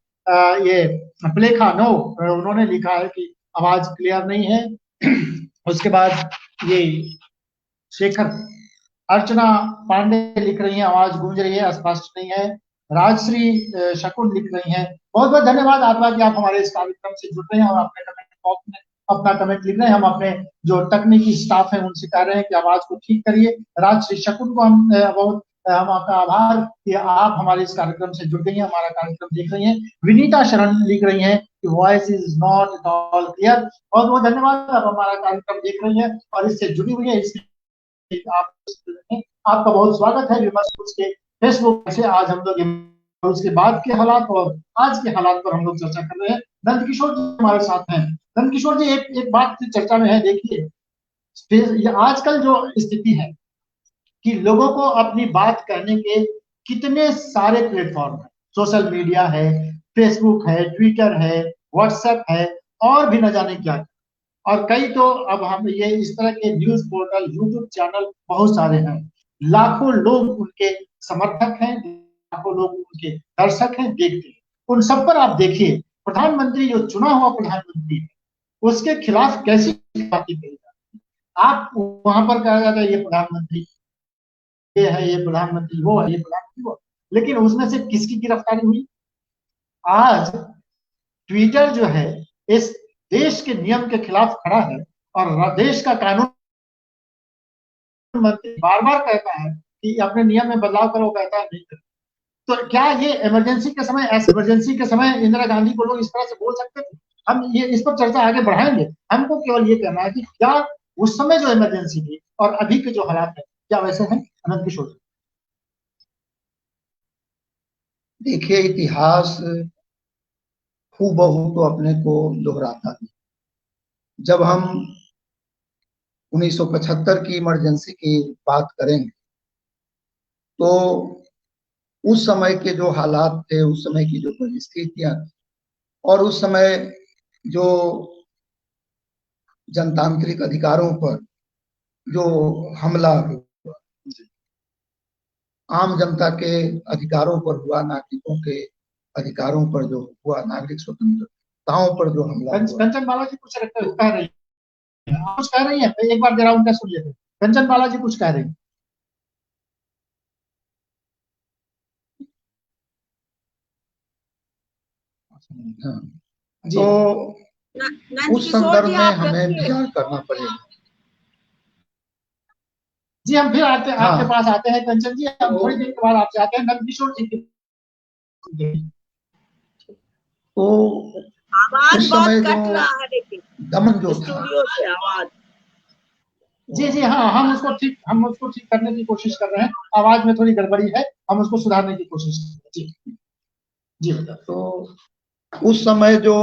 ये प्लेखा नो उन्होंने लिखा है कि आवाज क्लियर नहीं है। उसके बाद ये शेखर अर्चना पांडे लिख रही हैं आवाज गूंज रही है, स्पष्ट नहीं है। राजश्री शकुन लिख रही हैं, बहुत बहुत धन्यवाद आत्मा कि आप हमारे इस कार्यक्रम से जुड़ रहे हैं और अपने कमेंट बॉक्स में अपना कमेंट लिख रहे हैं। हम अपने जो तकनीकी स्टाफ है उनसे कह रहे हैं कि आवाज को ठीक करिए। राजश्री शकुन को हम आपका आभार कि आप हमारे इस कार्यक्रम से जुड़ गई हैं, हमारा कार्यक्रम देख रही हैं। विनीता शरण लिख रही हैं कि voice is not at all clear. बहुत बहुत धन्यवाद, आप हमारा कार्यक्रम देख रही हैं और इससे जुड़ी हुई है, इसलिए आपका बहुत स्वागत है विमर्श के फेसबुक से। आज हम लोग उसके बाद के हालात और आज के हालात पर हम लोग चर्चा कर रहे हैं। नंद किशोर जी हमारे साथ हैं। नंद किशोर जी, एक बात चर्चा में है, देखिए आजकल जो स्थिति है कि लोगों को अपनी बात कहने के कितने सारे प्लेटफॉर्म है, सोशल मीडिया है, फेसबुक है, ट्विटर है, व्हाट्सएप है, और भी न जाने क्या। और कई तो अब हम ये इस तरह के न्यूज पोर्टल, यूट्यूब चैनल बहुत सारे हैं। लाखों लोग उनके समर्थक हैं, लाखों लोग उनके दर्शक हैं, देखते हैं। उन सब पर आप देखिए, प्रधानमंत्री जो चुना हुआ प्रधानमंत्री है उसके खिलाफ कैसी बातें कही जाती है। आप वहां पर कहा जाता है ये प्रधानमंत्री ये है, ये प्रधानमंत्री वो है, ये प्रधानमंत्री वो, लेकिन उसमें से किसकी गिरफ्तारी हुई? आज ट्विटर जो है इस देश के नियम के खिलाफ खड़ा है और देश का कानून मंत्री बार बार कहता है कि अपने नियम में बदलाव करो, कहता है नहीं करो। तो क्या ये इमरजेंसी के समय, ऐसे इमरजेंसी के समय इंदिरा गांधी को लोग इस तरह से बोल सकते थे? हम ये इस पर चर्चा आगे बढ़ाएंगे। हमको केवल ये कहना है कि क्या उस समय जो इमरजेंसी थी और अभी के जो हालात है क्या वैसे हैं? अनंत किशोर। देखिए, इतिहास हूबहू तो अपने को दोहराता है। जब हम 1975 की इमरजेंसी की बात करेंगे तो उस समय के जो हालात थे, उस समय की जो परिस्थितियां और उस समय जो जनतांत्रिक अधिकारों पर जो हमला हुआ, आम जनता के अधिकारों पर हुआ, नागरिकों के अधिकारों पर जो हुआ, नागरिक स्वतंत्रताओं पर जो हमला हुआ। कंचन बालाजी कुछ कह रही है, कुछ कह रही है, एक बार जरा उनका सुन लेते। कंचन बालाजी कुछ कह रही है। हाँ, जी तो उस संदर्भ में हमें विचार करना पड़ेगा। जी हम फिर आते हाँ। आपके पास आते हैं कंचन जी, हम थोड़ी देर के बाद आपसे आते हैं नंदकिशोर जी की। तो आवाज उस बहुत समय कट जो रहा है, लेकिन दमन जो था, स्टूडियो से आवाज। जी हाँ, हम उसको ठीक करने की कोशिश कर रहे हैं। आवाज में थोड़ी गड़बड़ी है, हम उसको सुधारने की कोशिश कर रहे हैं। जी तो उस समय जो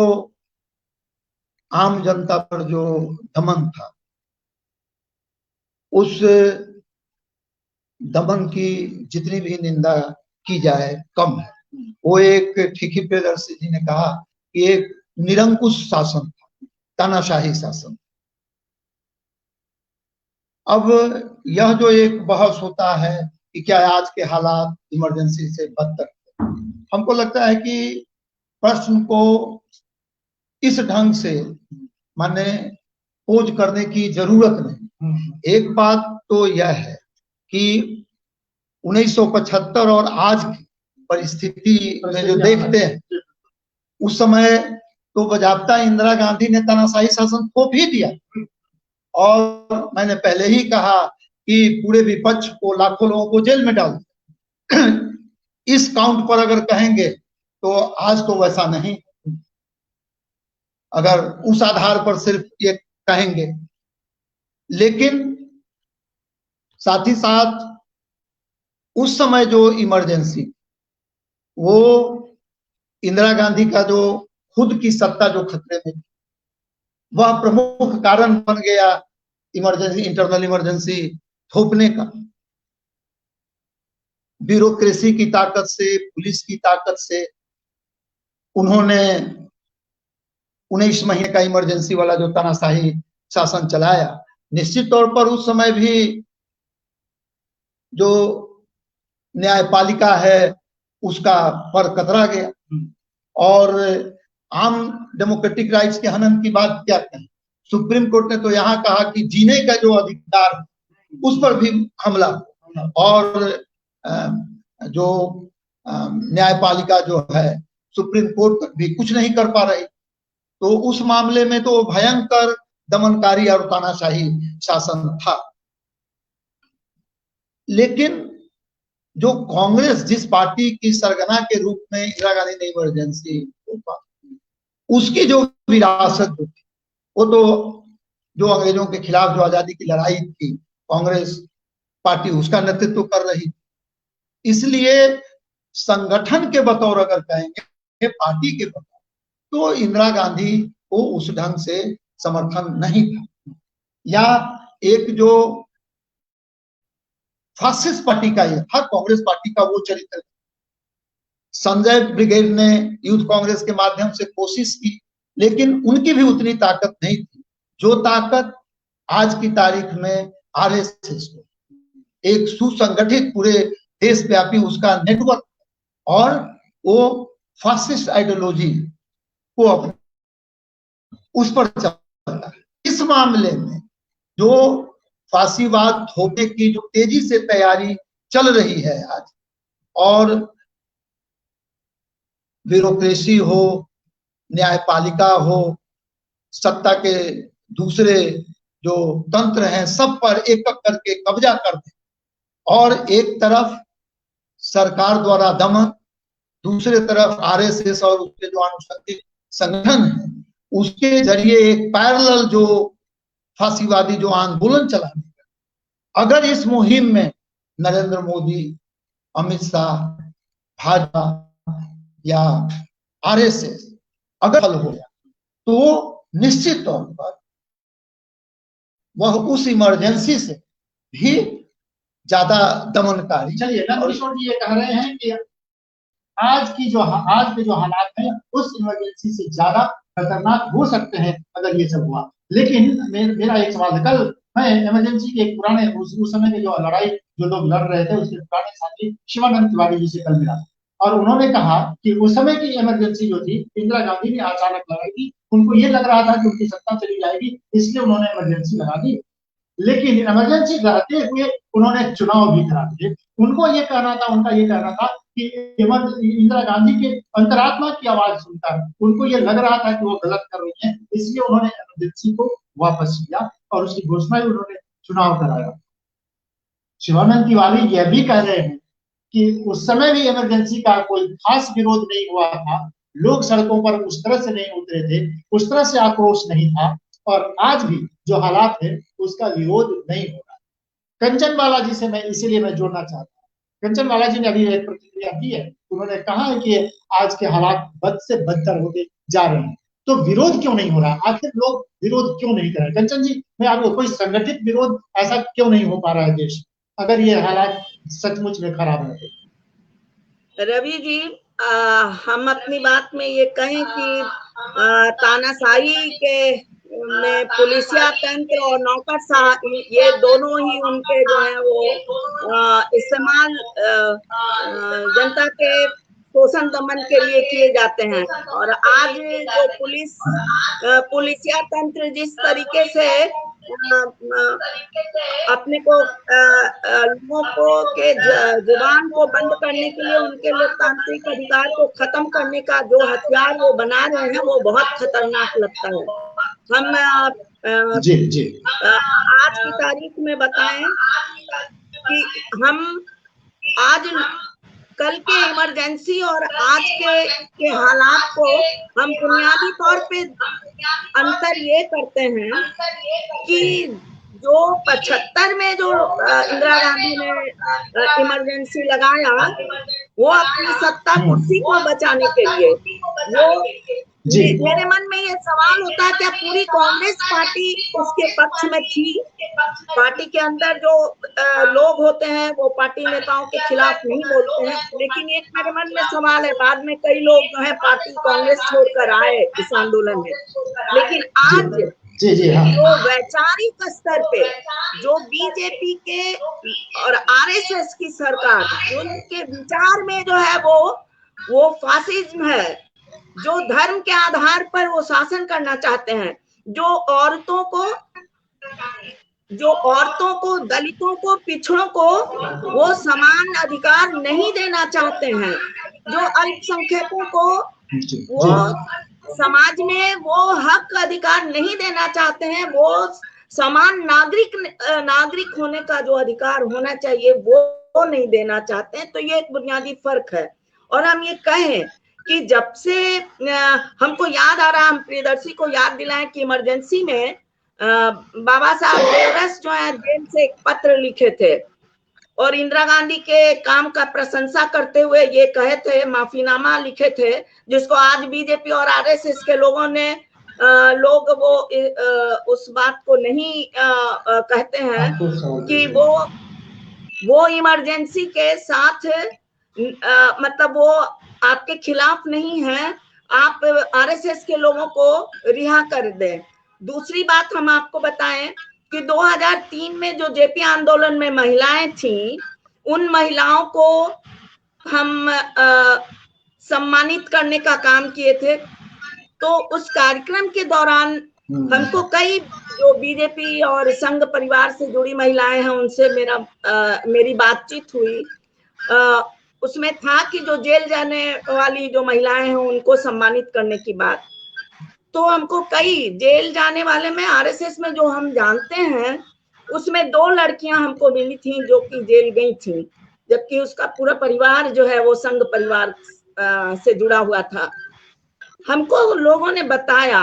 आम जनता पर जो दमन था, उस दमन की जितनी भी निंदा की जाए कम है। वो एक ठीकी प्रियदर्शी जी ने कहा कि एक निरंकुश शासन था, तानाशाही शासन। अब यह जो एक बहस होता है कि क्या आज के हालात इमरजेंसी से बदतर, हमको लगता है कि प्रश्न को इस ढंग से माने खोज करने की जरूरत नहीं। एक बात तो यह है कि 1975 और आज की परिस्थिति में जो देखते हैं, उस समय तो बजाबता इंदिरा गांधी ने तानाशाही शासन थोप ही दिया। और मैंने पहले ही कहा कि पूरे विपक्ष को, लाखों लोगों को जेल में डाल इस काउंट पर अगर कहेंगे तो आज तो वैसा नहीं, अगर उस आधार पर सिर्फ ये कहेंगे। लेकिन साथ ही साथ उस समय जो इमरजेंसी, वो इंदिरा गांधी का जो खुद की सत्ता जो खतरे में, वह प्रमुख कारण बन गया इमरजेंसी, इंटरनल इमरजेंसी थोपने का। ब्यूरोक्रेसी की ताकत से, पुलिस की ताकत से उन्होंने 19 महीने का इमरजेंसी वाला जो तानाशाही शासन चलाया। निश्चित तौर पर उस समय भी जो न्यायपालिका है उसका पर कतरा गया। और आम डेमोक्रेटिक राइट्स के हनन की बात क्या कहें, सुप्रीम कोर्ट ने तो यहाँ कहा कि जीने का जो अधिकार उस पर भी हमला, और जो न्यायपालिका जो है सुप्रीम कोर्ट तक भी कुछ नहीं कर पा रही। तो उस मामले में तो भयंकर दमनकारी और तानाशाही शासन था। लेकिन जो कांग्रेस जिस पार्टी की सरगना के रूप में इंदिरा गांधी ने इमरजेंसी, उसकी जो विरासत जो थी, वो तो जो अंग्रेजों के खिलाफ जो आजादी की लड़ाई थी, कांग्रेस पार्टी उसका नेतृत्व कर रही थी। इसलिए संगठन के बतौर अगर कहेंगे, पार्टी के बतौर, तो इंदिरा गांधी को उस ढंग से समर्थन नहीं था। या एक जो फासिस्ट पार्टी का ये था, कांग्रेस पार्टी का वो चरित्र। संजय ब्रिगेड ने यूथ कांग्रेस के माध्यम से कोशिश की, लेकिन उनकी भी उतनी ताकत नहीं थी जो ताकत आज की तारीख में आरएसएस को, एक सुसंगठित पूरे देशव्यापी उसका नेटवर्क, और वो फासिस्ट आइडियोलॉजी को अपने उस पर चलता है। इस मामले में जो फांसीवाद थोपने की जो तेजी से तैयारी चल रही है आज, और ब्यूरोक्रेसी हो, न्यायपालिका हो, सत्ता के दूसरे जो तंत्र हैं, सब पर एक एक करके कब्जा कर दे, और एक तरफ सरकार द्वारा दमन, दूसरे तरफ आरएसएस और उसके जो आनुषंगिक संगठन है उसके जरिए एक पैरेलल जो फांसीवादी जो आंदोलन चलाने का। अगर इस मुहिम में नरेंद्र मोदी, अमित शाह, भाजपा या आरएसएस अगर फल हो तो निश्चित तौर पर वह उस इमरजेंसी से भी ज्यादा दमनकारी। चलिए, नंदकिशोर जी ये कह रहे हैं कि आज के जो हालात हैं उस इमरजेंसी से ज्यादा खतरनाक हो सकते हैं अगर ये सब हुआ। लेकिन मेरा एक सवाल है, कल मैं इमरजेंसी के एक पुराने उस समय के जो लड़ाई जो लोग लड़ रहे थे उसके पुराने साथी शिवानंद तिवारी जी से कल मिला और उन्होंने कहा कि उस समय की इमरजेंसी जो थी, इंदिरा गांधी ने अचानक लगाई थी, उनको ये लग रहा था कि उनकी सत्ता चली जाएगी, इसलिए उन्होंने इमरजेंसी लगा दी। लेकिन इमरजेंसी रहते हुए उन्होंने चुनाव भी करा दिए। उनका ये कहना था कि इंदिरा गांधी के अंतरात्मा की आवाज सुनकर उनको ये लग रहा था कि वो गलत कर रही हैं, इसलिए उन्होंने इमरजेंसी को वापस लिया और उसकी घोषणा ही उन्होंने चुनाव कराया। शिवानंद तिवारी यह भी कह रहे हैं कि उस समय भी इमरजेंसी का कोई खास विरोध नहीं हुआ था, लोग सड़कों पर उस तरह से नहीं उतरे थे, उस तरह से आक्रोश नहीं था और आज भी जो हालात है उसका विरोध नहीं हो रहा। कंचनवाला जी से मैं इसीलिए जोड़ना चाहता हूँ। कंचनवाला जी ने अभी एक प्रतिक्रिया दी है, उन्होंने कहा है कि आज के हालात बद से बदतर होते जा रहे हैं, तो विरोध क्यों नहीं हो रहा? आखिर लोग विरोध क्यों नहीं कर रहे? कंचन जी, मैं आपको कोई संगठित विरोध ऐसा क्यों नहीं हो पा रहा है देश, अगर ये हालात सचमुच में खराब है? रवि जी, हम अपनी बात में ये कहें कि तानाशाही के में पुलिसिया तंत्र और नौकरशाही ये दोनों ही उनके जो है वो इस्तेमाल जनता के शोषण दमन के लिए किए जाते हैं। और आज जो पुलिसिया तंत्र जिस तरीके से अपने को लोगों को के जुबान को बंद करने के लिए उनके लोकतांत्रिक अधिकार को खत्म करने का जो हथियार वो बना रहे हैं वो बहुत खतरनाक लगता है। हम आज की तारीख में बताएं कि हम आज कल के इमरजेंसी और आज के हालात को हम बुनियादी तौर पे अंतर ये करते हैं कि जो 75 में जो इंदिरा गांधी ने इमरजेंसी लगाया वो अपनी सत्ता कुर्सी को बचाने के लिए, वो मेरे मन में ये सवाल होता है क्या पूरी कांग्रेस पार्टी उसके पक्ष में थी? पार्टी के अंदर जो लोग होते हैं वो पार्टी नेताओं के खिलाफ नहीं बोलते हैं, लेकिन एक मेरे मन में सवाल है, बाद में कई लोग जो है पार्टी कांग्रेस छोड़कर आए इस आंदोलन में, लेकिन आज जो वैचारिक स्तर पे जो बीजेपी के और आरएसएस की सरकार उनके विचार में जो है वो फासिज्म है, जो धर्म के आधार पर वो शासन करना चाहते हैं, जो औरतों को दलितों को पिछड़ों को वो समान अधिकार नहीं देना चाहते हैं, जो अल्पसंख्यकों को वो समाज में वो हक अधिकार नहीं देना चाहते हैं, वो समान नागरिक होने का जो अधिकार होना चाहिए वो नहीं देना चाहते हैं। तो ये एक बुनियादी फर्क है। और हम ये कहें कि जब से हमको याद आ रहा, हम प्रियदर्शी को याद दिलाएं कि इमरजेंसी में बाबा साहब देवरस जो है जेल से एक पत्र लिखे थे और इंदिरा गांधी के काम का प्रशंसा करते हुए ये कहे थे, माफीनामा लिखे थे, जिसको आज बीजेपी और आरएसएस के लोगों ने लोग वो उस बात को नहीं कहते हैं कि वो इमरजेंसी के साथ मतलब वो आपके खिलाफ नहीं है, आप आरएसएस के लोगों को रिहा कर दें। दूसरी बात हम आपको बताएं कि 2003 में जो जेपी आंदोलन में महिलाएं थीं, उन महिलाओं को हम सम्मानित करने का काम किए थे। तो उस कार्यक्रम के दौरान हमको कई जो बीजेपी और संघ परिवार से जुड़ी महिलाएं हैं उनसे मेरी बातचीत हुई। उसमें था कि जो जेल जाने वाली जो महिलाएं हैं उनको सम्मानित करने की बात। तो हमको कई जेल जाने वाले में आरएसएस में जो हम जानते हैं उसमें 2 लड़कियां हमको मिली थी जो कि जेल गई थी, जबकि उसका पूरा परिवार जो है वो संघ परिवार से जुड़ा हुआ था। हमको लोगों ने बताया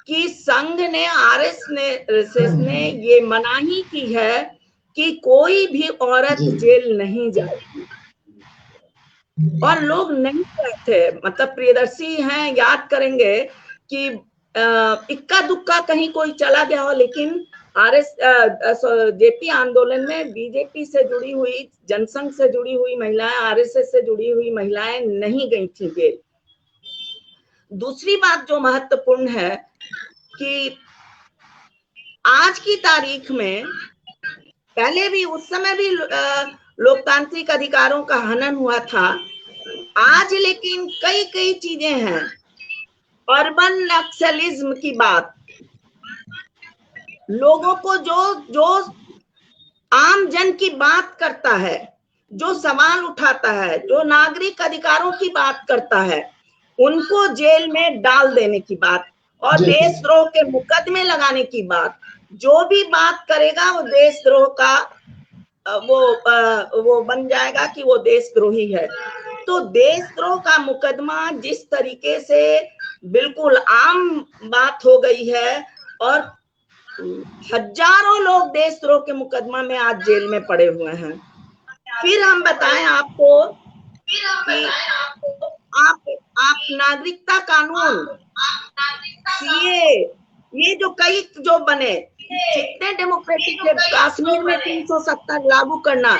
कि संघ ने आरएसएस ने ये मनाही की है कि कोई भी औरत जेल नहीं जाएगी। और लोग नहीं गए थे। मतलब प्रियदर्शी हैं, याद करेंगे कि इक्का दुक्का कहीं कोई चला गया हो, लेकिन जेपी आंदोलन में बीजेपी से जुड़ी हुई, जनसंघ से जुड़ी हुई महिलाएं, आरएसएस से जुड़ी हुई महिलाएं नहीं गई थी जेल। दूसरी बात जो महत्वपूर्ण है कि आज की तारीख में, पहले भी उस समय भी लोकतांत्रिक अधिकारों का हनन हुआ था, आज लेकिन कई कई चीजें हैं। अर्बन नक्सलिज्म की बात, लोगों को जो आम जन की बात करता है, जो सवाल उठाता है, जो नागरिक अधिकारों की बात करता है, उनको जेल में डाल देने की बात और देशद्रोह के मुकदमे लगाने की बात। जो भी बात करेगा वो देशद्रोह का वो बन जाएगा कि वो देशद्रोही है। तो देशद्रोह का मुकदमा जिस तरीके से बिल्कुल आम बात हो गई है, और हजारों लोग देशद्रोह के मुकदमा में आज जेल में पड़े हुए हैं। फिर हम बताएं आपको कि आप नागरिकता कानून, सीए, ये जो कई जो बने, कितने डेमोक्रेटिक है, कश्मीर में 370 लागू करना,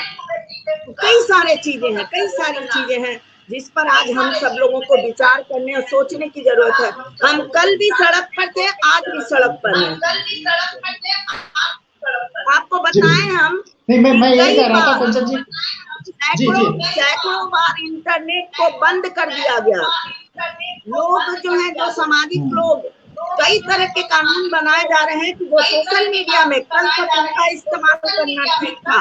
कई सारी चीजें हैं जिस पर आज हम सब लोगों को विचार करने और सोचने की जरूरत है। हम कल भी सड़क पर थे, आज भी सड़क पर हैं। आपको बताएं हम, मैं यही कह रहा था कंचन जी, सैकड़ों बार इंटरनेट को बंद कर दिया गया। लोग जो है, जो सामाजिक लोग, कई तरह के कानून बनाए जा रहे हैं कि वो सोशल मीडिया में, कल तक उनका इस्तेमाल करना ठीक था,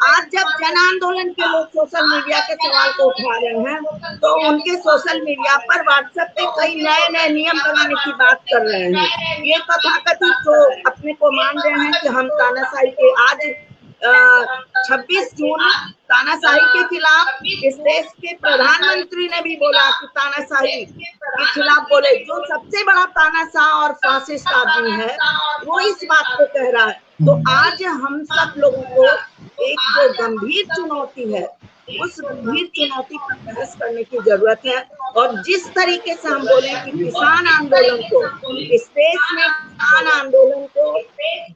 आज जब जन आंदोलन के लोग सोशल मीडिया के सवाल को उठा रहे हैं, तो उनके सोशल मीडिया पर व्हाट्सएप पे कई नए नए नियम बनाने की बात कर रहे हैं। ये तथाकथित जो अपने को मान रहे हैं कि हम तानाशाही के, आज 26 जून तानाशाही के खिलाफ इस देश के प्रधानमंत्री ने भी बोला कि तानाशाही के खिलाफ बोले। जो सबसे बड़ा तानाशाह और फासिस्ट आदमी है वो इस बात को कह रहा है। तो आज हम सब लोगों को एक जो गंभीर चुनौती है, उस गंभीर चुनौती पर बहस करने की जरूरत है। और जिस तरीके से हम बोले कि किसान आंदोलन को, इस देश में किसान आंदोलन को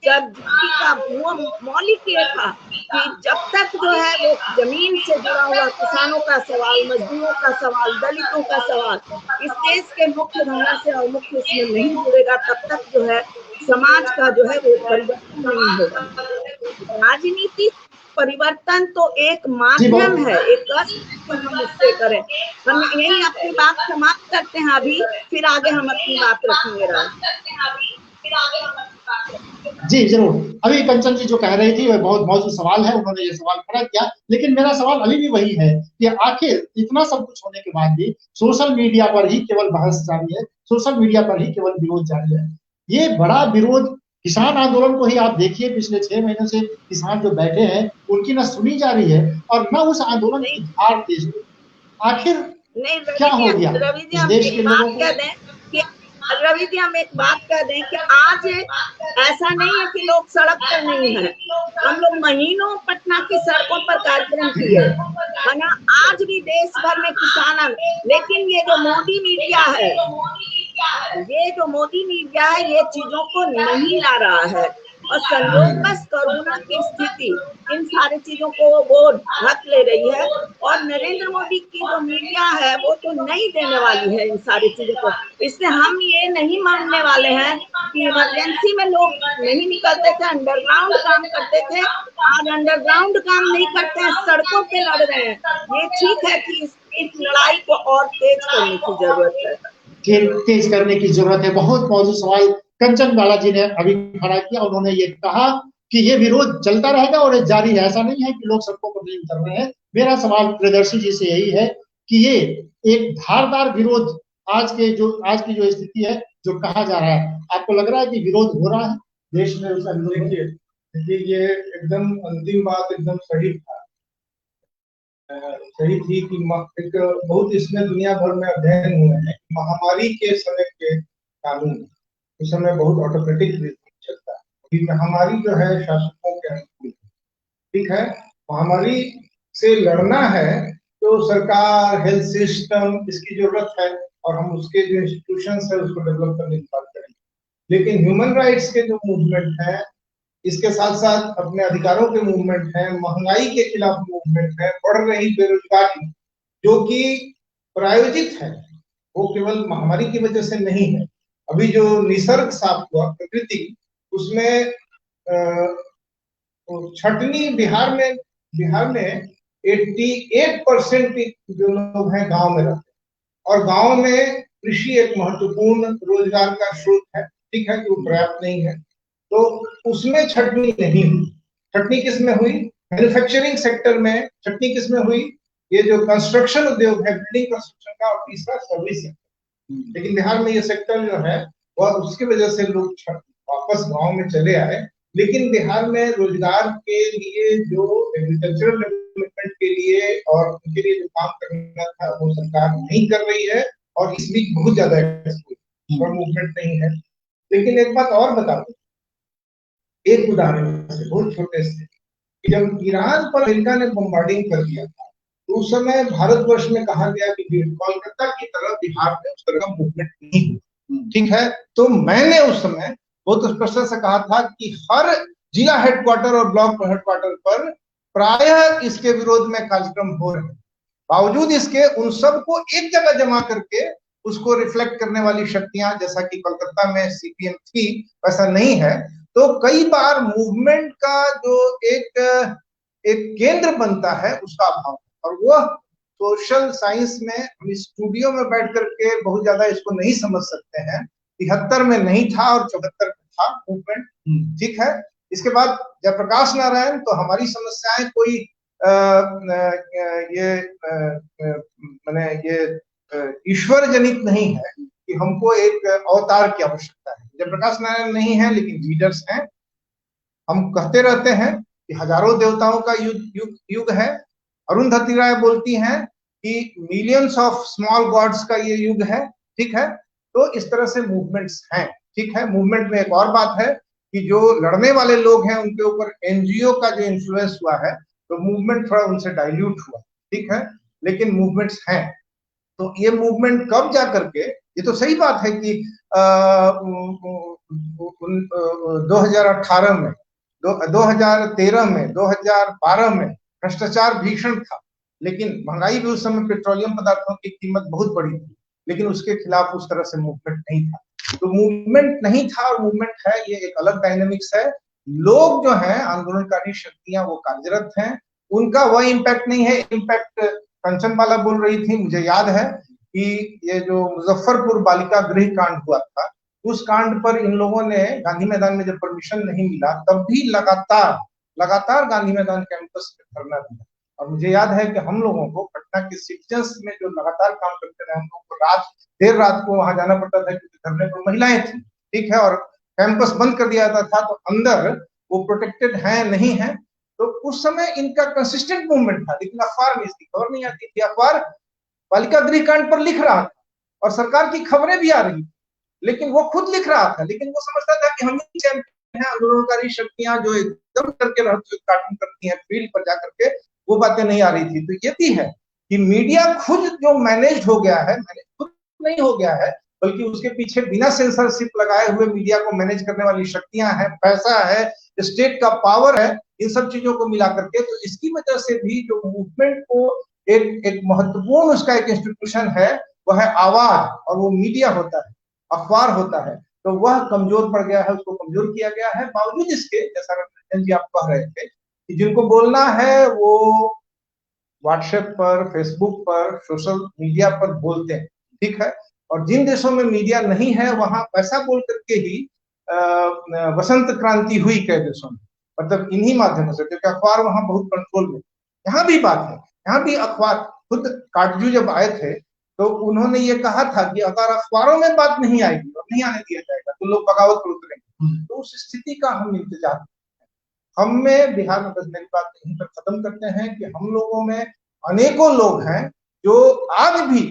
जब का वो मौलिक ये था कि जब तक जो है वो जमीन से जुड़ा हुआ किसानों का सवाल, मजदूरों का सवाल, दलितों का सवाल इस देश के मुख्य धारा से और मुख्य उसमें नहीं जुड़ेगा, तब तक जो है समाज का जो है वो परिवर्तन नहीं होगा। राजनीति परिवर्तन तो एक माध्यम है, एक कष्ट हम उससे करें। हम यही अपनी बात समाप्त करते हैं अभी, फिर आगे हम अपनी बात रखेंगे। जी जरूर। अभी कंचन जी जो कह रही थी वह बहुत मौजूद सवाल है, उन्होंने ये सवाल खड़ा किया, लेकिन मेरा सवाल अभी भी वही है कि आखिर इतना सब कुछ होने के बाद भी सोशल मीडिया पर ही केवल बहस जारी है, सोशल मीडिया पर ही केवल विरोध जारी है। ये बड़ा विरोध किसान आंदोलन को ही आप देखिए, पिछले 6 महीनों से किसान जो बैठे हैं उनकी न सुनी जा रही है और न उस आंदोलन की धार तेज। आखिर क्या हो गया इस देश के लोगों को? रवि जी, हम एक बात कह दें कि आज ऐसा नहीं है कि लोग सड़क पर नहीं है। हम लोग महीनों पटना की सड़कों पर कार्यक्रम किए है ना। आज भी देश भर में किसान, लेकिन ये जो मोदी मीडिया है, ये चीजों को नहीं ला रहा है। और संयोगवश कोरोना की स्थिति इन सारी चीजों को वो ढक ले रही है। और नरेंद्र मोदी की जो मीडिया है वो तो नहीं देने वाली है इन सारी चीजों को। इसलिए हम ये नहीं मानने वाले हैं कि इमरजेंसी में लोग नहीं निकलते थे, अंडरग्राउंड काम करते थे। आज अंडरग्राउंड काम नहीं करते हैं, सड़कों पे लड़ रहे हैं। ये ठीक है कि इस लड़ाई को और तेज करने की जरूरत है, तेज करने की जरूरत है। बहुत मौजूद सवाल कंचन बालाजी ने अभी खड़ा किया। उन्होंने ये कहा कि ये विरोध चलता रहेगा और जारी है, ऐसा नहीं है कि लोग सड़कों पर नहीं उतर रहे हैं। मेरा सवाल प्रियदर्शी जी से यही है कि ये एक धारदार विरोध आज की जो स्थिति है, जो कहा जा रहा है, आपको लग रहा है कि विरोध हो रहा है देश में? उसका देखिए ये एकदम अंतिम बात एकदम सही था, सही थी कि एक बहुत इसमें दुनिया भर में अध्ययन हुए हैं। महामारी के समय के कानून उस समय बहुत ऑटोक्रेटिक चलता है। महामारी जो है शासकों के अनुकूल, ठीक है। महामारी से लड़ना है तो सरकार, हेल्थ सिस्टम, इसकी जरूरत है और हम उसके जो इंस्टीट्यूशंस है उसको डेवलप करने की बात करेंगे। लेकिन ह्यूमन राइट्स के जो मूवमेंट है, इसके साथ साथ अपने अधिकारों के मूवमेंट है, महंगाई के खिलाफ मूवमेंट है, बढ़ रही बेरोजगारी जो कि प्रायोजित है, वो केवल महामारी की वजह से नहीं है। अभी जो निसर्ग साफ हुआ, प्रकृति, उसमें छटनी बिहार में 88% जो लोग हैं गांव में रहते हैं और गांव में कृषि एक महत्वपूर्ण रोजगार का स्रोत है। ठीक है कि वो पर्याप्त नहीं है, तो उसमें छटनी नहीं हुई। छटनी किसमें हुई? मैन्युफैक्चरिंग सेक्टर में छटनी किसमें हुई? ये जो कंस्ट्रक्शन उद्योग है, बिल्डिंग कंस्ट्रक्शन का, और तीसरा सर्विस सेक्टर। लेकिन बिहार में ये सेक्टर जो है वह, उसकी वजह से लोग वापस गांव में चले आए। लेकिन बिहार में रोजगार के लिए, जो एग्रीकल्चरल डेवलपमेंट के लिए और उनके लिए जो काम करना था, वो सरकार नहीं कर रही है और इस बीच बहुत ज्यादा और मूवमेंट नहीं है। लेकिन एक बात और बता दूं, एक उदाहरण से, बहुत छोटे से, कि जब ईरान पर अमेरिका ने बम्बार्डिंग कर दिया था, तो उस समय भारतवर्ष में कहा गया कि कोलकाता की तरह बिहार में उस तरह का मूवमेंट नहीं हुआ। ठीक है, तो मैंने उस समय बहुत स्पष्ट से कहा था कि हर जिला हेडक्वार्टर और ब्लॉक हेडक्वार्टर पर प्रायः इसके विरोध में कार्यक्रम हो रहे हैं। बावजूद इसके उन सबको एक जगह जमा करके उसको रिफ्लेक्ट करने वाली शक्तियां, जैसा कि कोलकाता में सीपीएम थी, वैसा नहीं है। तो कई बार मूवमेंट का जो एक केंद्र बनता है, उसका अभाव, और वह सोशल साइंस में हम स्टूडियो में बैठ करके बहुत ज्यादा इसको नहीं समझ सकते हैं। 73 में नहीं था और 74 में था मूवमेंट। ठीक है, इसके बाद जयप्रकाश नारायण, तो हमारी समस्याएं कोई ईश्वर जनित नहीं है कि हमको एक अवतार की आवश्यकता है। जयप्रकाश नारायण नहीं है, लेकिन लीडर्स हैं। हम कहते रहते हैं कि हजारों देवताओं का युग है। अरुंधति राय बोलती हैं कि मिलियंस ऑफ स्मॉल गॉड्स का ये युग है। ठीक है, तो इस तरह से मूवमेंट्स हैं। ठीक है, मूवमेंट में एक और बात है कि जो लड़ने वाले लोग हैं उनके ऊपर एनजीओ का जो इन्फ्लुएंस हुआ है, तो मूवमेंट थोड़ा उनसे डाइल्यूट हुआ। ठीक है, लेकिन मूवमेंट्स हैं। तो ये मूवमेंट कब जा करके, ये तो सही बात है कि 2018 में, 2013 में, 2012 में भ्रष्टाचार भीषण था, लेकिन महंगाई भी उस समय पेट्रोलियम पदार्थों की कीमत बहुत बढ़ी थी, लेकिन उसके खिलाफ उस तरह से मूवमेंट नहीं था। तो मूवमेंट नहीं था और मूवमेंट है, ये एक अलग डायनेमिक्स है। लोग जो हैं, आंदोलनकारी शक्तियां, वो कार्यरत हैं, उनका वह इम्पैक्ट नहीं है। इम्पैक्ट कंचन बाला बोल रही थी, मुझे याद है कि ये जो मुजफ्फरपुर बालिका गृह कांड हुआ था, उस कांड पर इन लोगों ने गांधी मैदान में जब परमिशन नहीं मिला, तब भी लगातार गांधी मैदान कैंपस में धरना दिया। और मुझे याद है कि हम लोगों को, पटना के सिटीजन्स में जो लगातार काम करते रहे, हम लोगों को देर रात को वहां जाना पड़ता था, क्योंकि धरने पर महिलाएं थी। ठीक है, और कैंपस बंद कर दिया जाता था, तो अंदर वो प्रोटेक्टेड है नहीं है। तो उस समय इनका कंसिस्टेंट मूवमेंट था, लेकिन अखबार में इसकी खबर नहीं आती थी। अखबार बालिका गृह कांड पर लिख रहा था और सरकार की खबरें भी आ रही थी, लेकिन वो खुद लिख रहा था, लेकिन वो समझता था कि हम ही चैंपियन हैं। आंदोलनकारी शक्तियां जो एकदम करके कार्टून करती हैं फील्ड पर जाकर के, वो बातें नहीं आ रही थी। तो ये भी है कि मीडिया खुद जो मैनेज हो गया है, खुद नहीं हो गया है, बल्कि उसके पीछे बिना सेंसरशिप लगाए हुए मीडिया को मैनेज करने वाली शक्तियां हैं, पैसा है, स्टेट का पावर है, इन सब चीजों को मिला करके। तो इसकी वजह से भी जो मूवमेंट को एक महत्वपूर्ण उसका एक इंस्टीट्यूशन है, वह है आवाज, और वो मीडिया होता है, अखबार होता है। तो वह कमजोर पड़ गया है, उसको कमजोर किया गया है। बावजूद इसके, जैसा रंजन जी आप कह रहे थे, कि जिनको बोलना है वो व्हाट्सएप पर, फेसबुक पर, सोशल मीडिया पर बोलते हैं। ठीक है, और जिन देशों में मीडिया नहीं है, वहां वैसा बोल करके ही वसंत क्रांति हुई कई देशों में, मतलब इन्हीं माध्यमों से, क्योंकि अखबार वहां बहुत कंट्रोल में। यहाँ भी बात है, यहाँ भी अखबार, खुद काटजू जब आए थे तो उन्होंने ये कहा था कि अगर अखबारों में बात नहीं आएगी और नहीं आने दिया जाएगा तो लोग बगावत पर उतरेंगे। तो उस स्थिति का हम इंतजार, हम में बिहार में, बस मेरी बात यहीं पर खत्म करते हैं कि हम लोगों में अनेकों लोग हैं जो आज भी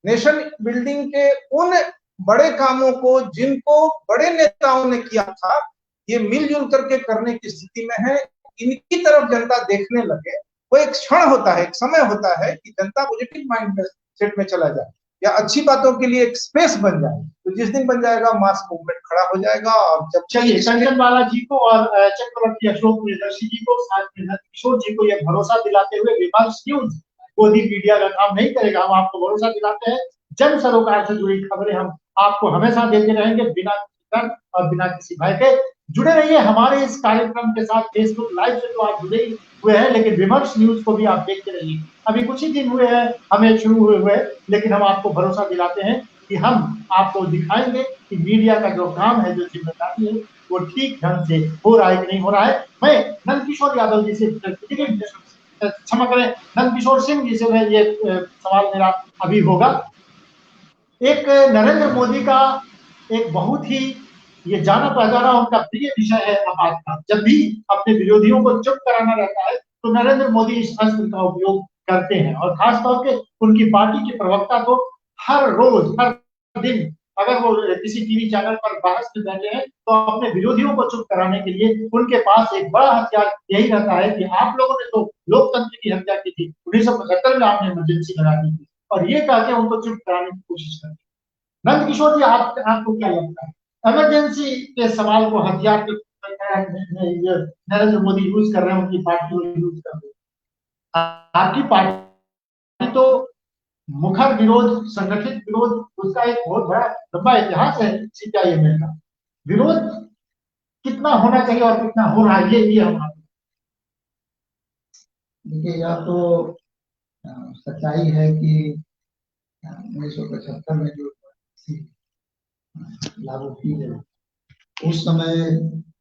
नेशन बिल्डिंग के उन बड़े कामों को, जिनको बड़े नेताओं ने किया था, ये मिलजुल करके करने की स्थिति में है। इनकी तरफ जनता देखने लगे वो एक क्षण होता है, एक समय होता है कि जनता पॉजिटिव माइंड सेट में चला जाए या अच्छी बातों के लिए एक स्पेस बन जाए। तो जिस दिन बन जाएगा मास मूवमेंट खड़ा हो जाएगा। और जब चलिए कंचन बाला जी को और चक्रवर्ती अशोक प्रियदर्शी जी को, साथ में नंदकिशोर जी को यह भरोसा दिलाते हुए विपक्ष न्यूज गोदी मीडिया का काम नहीं करेगा। हम आपको भरोसा दिलाते हैं, जन सरोकार से जुड़ी खबरें हम आपको हमेशा देते रहेंगे बिना किसी डर और बिना किसी भय के। जुड़े रहिए हमारे इस कार्यक्रम के साथ। फेसबुक लाइव से तो आप जुड़े हुए हैं, लेकिन विमर्श न्यूज को भी आप देखते रहिए। अभी कुछ ही दिन हुए हैं हमें शुरू हुए, लेकिन हम आपको भरोसा दिलाते हैं कि हम आपको दिखाएंगे कि मीडिया का जो काम है, जो जिम्मेदारी है, वो ठीक ढंग से हो रहा है कि नहीं हो रहा है। मैं नंदकिशोर यादव जी से, क्षमा करें, नंदकिशोर सिंह जी से ये सवाल मेरा अभी होगा। एक नरेंद्र मोदी का एक बहुत ही ये जाना पहचाना उनका प्रिय विषय है आपातकाल। जब भी अपने विरोधियों को चुप कराना रहता है तो नरेंद्र मोदी इस अस्त्र का उपयोग करते हैं, और खासतौर पे उनकी पार्टी के प्रवक्ता तो हर रोज हर दिन अगर वो किसी टीवी चैनल पर बहस में बैठे हैं तो अपने विरोधियों को चुप कराने के लिए उनके पास एक बड़ा हथियार यही रहता है कि आप लोगों ने तो लोकतंत्र की हत्या की थी, 1975 में आपने इमरजेंसी लगा दी थी, और ये कहकर उनको चुप कराने की कोशिश करते हैं। नंदकिशोर जी, आपको क्या लगता है, इमरजेंसी के सवाल को हथियार के नरेंद्र मोदी यूज कर रहे हैं, उनकी पार्टी यूज कर रही है? आपकी पार्टी तो मुखर विरोध, संगठित विरोध, उसका एक बहुत बड़ा लंबा इतिहास है। सीपीआईएम का विरोध कितना होना चाहिए और कितना हो रहा है, ये हम देखिए, या तो सच्चाई है कि 1975 में जो लागू की है, उस समय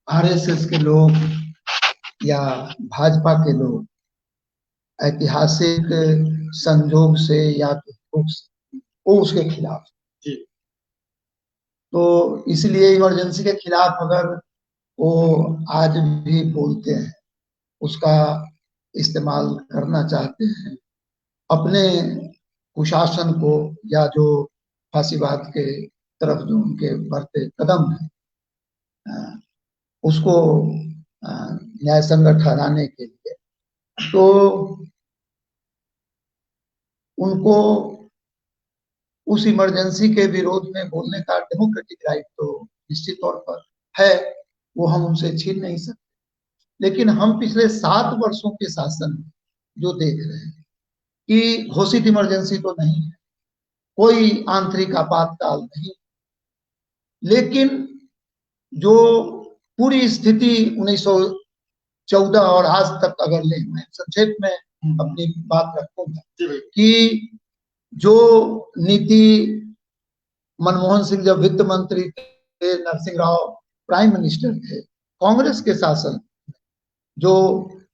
आरएसएस के लोग या भाजपा के लोग ऐतिहासिक संजोग से या तो वो उसके खिलाफ, तो इसलिए इमरजेंसी के खिलाफ अगर वो आज भी बोलते हैं, उसका इस्तेमाल करना चाहते हैं अपने कुशासन को, या जो फांसीवाद के तरफ जो उनके बढ़ते कदम है उसको न्याय संगत ठहराने के लिए, तो उनको उस इमरजेंसी के विरोध में बोलने का डेमोक्रेटिक राइट तो निश्चित तौर पर है, वो हम उनसे छीन नहीं सकते। लेकिन हम पिछले 7 वर्षों के शासन में जो देख रहे हैं कि घोषित इमरजेंसी तो नहीं है, कोई आंतरिक आपातकाल नहीं, लेकिन जो पूरी स्थिति 1914 और आज तक अगर ले, मैं संक्षेप में अपनी बात रखूंगा कि जो नीति मनमोहन सिंह जब वित्त मंत्री थे, नरसिंह राव प्राइम मिनिस्टर थे, कांग्रेस के शासन जो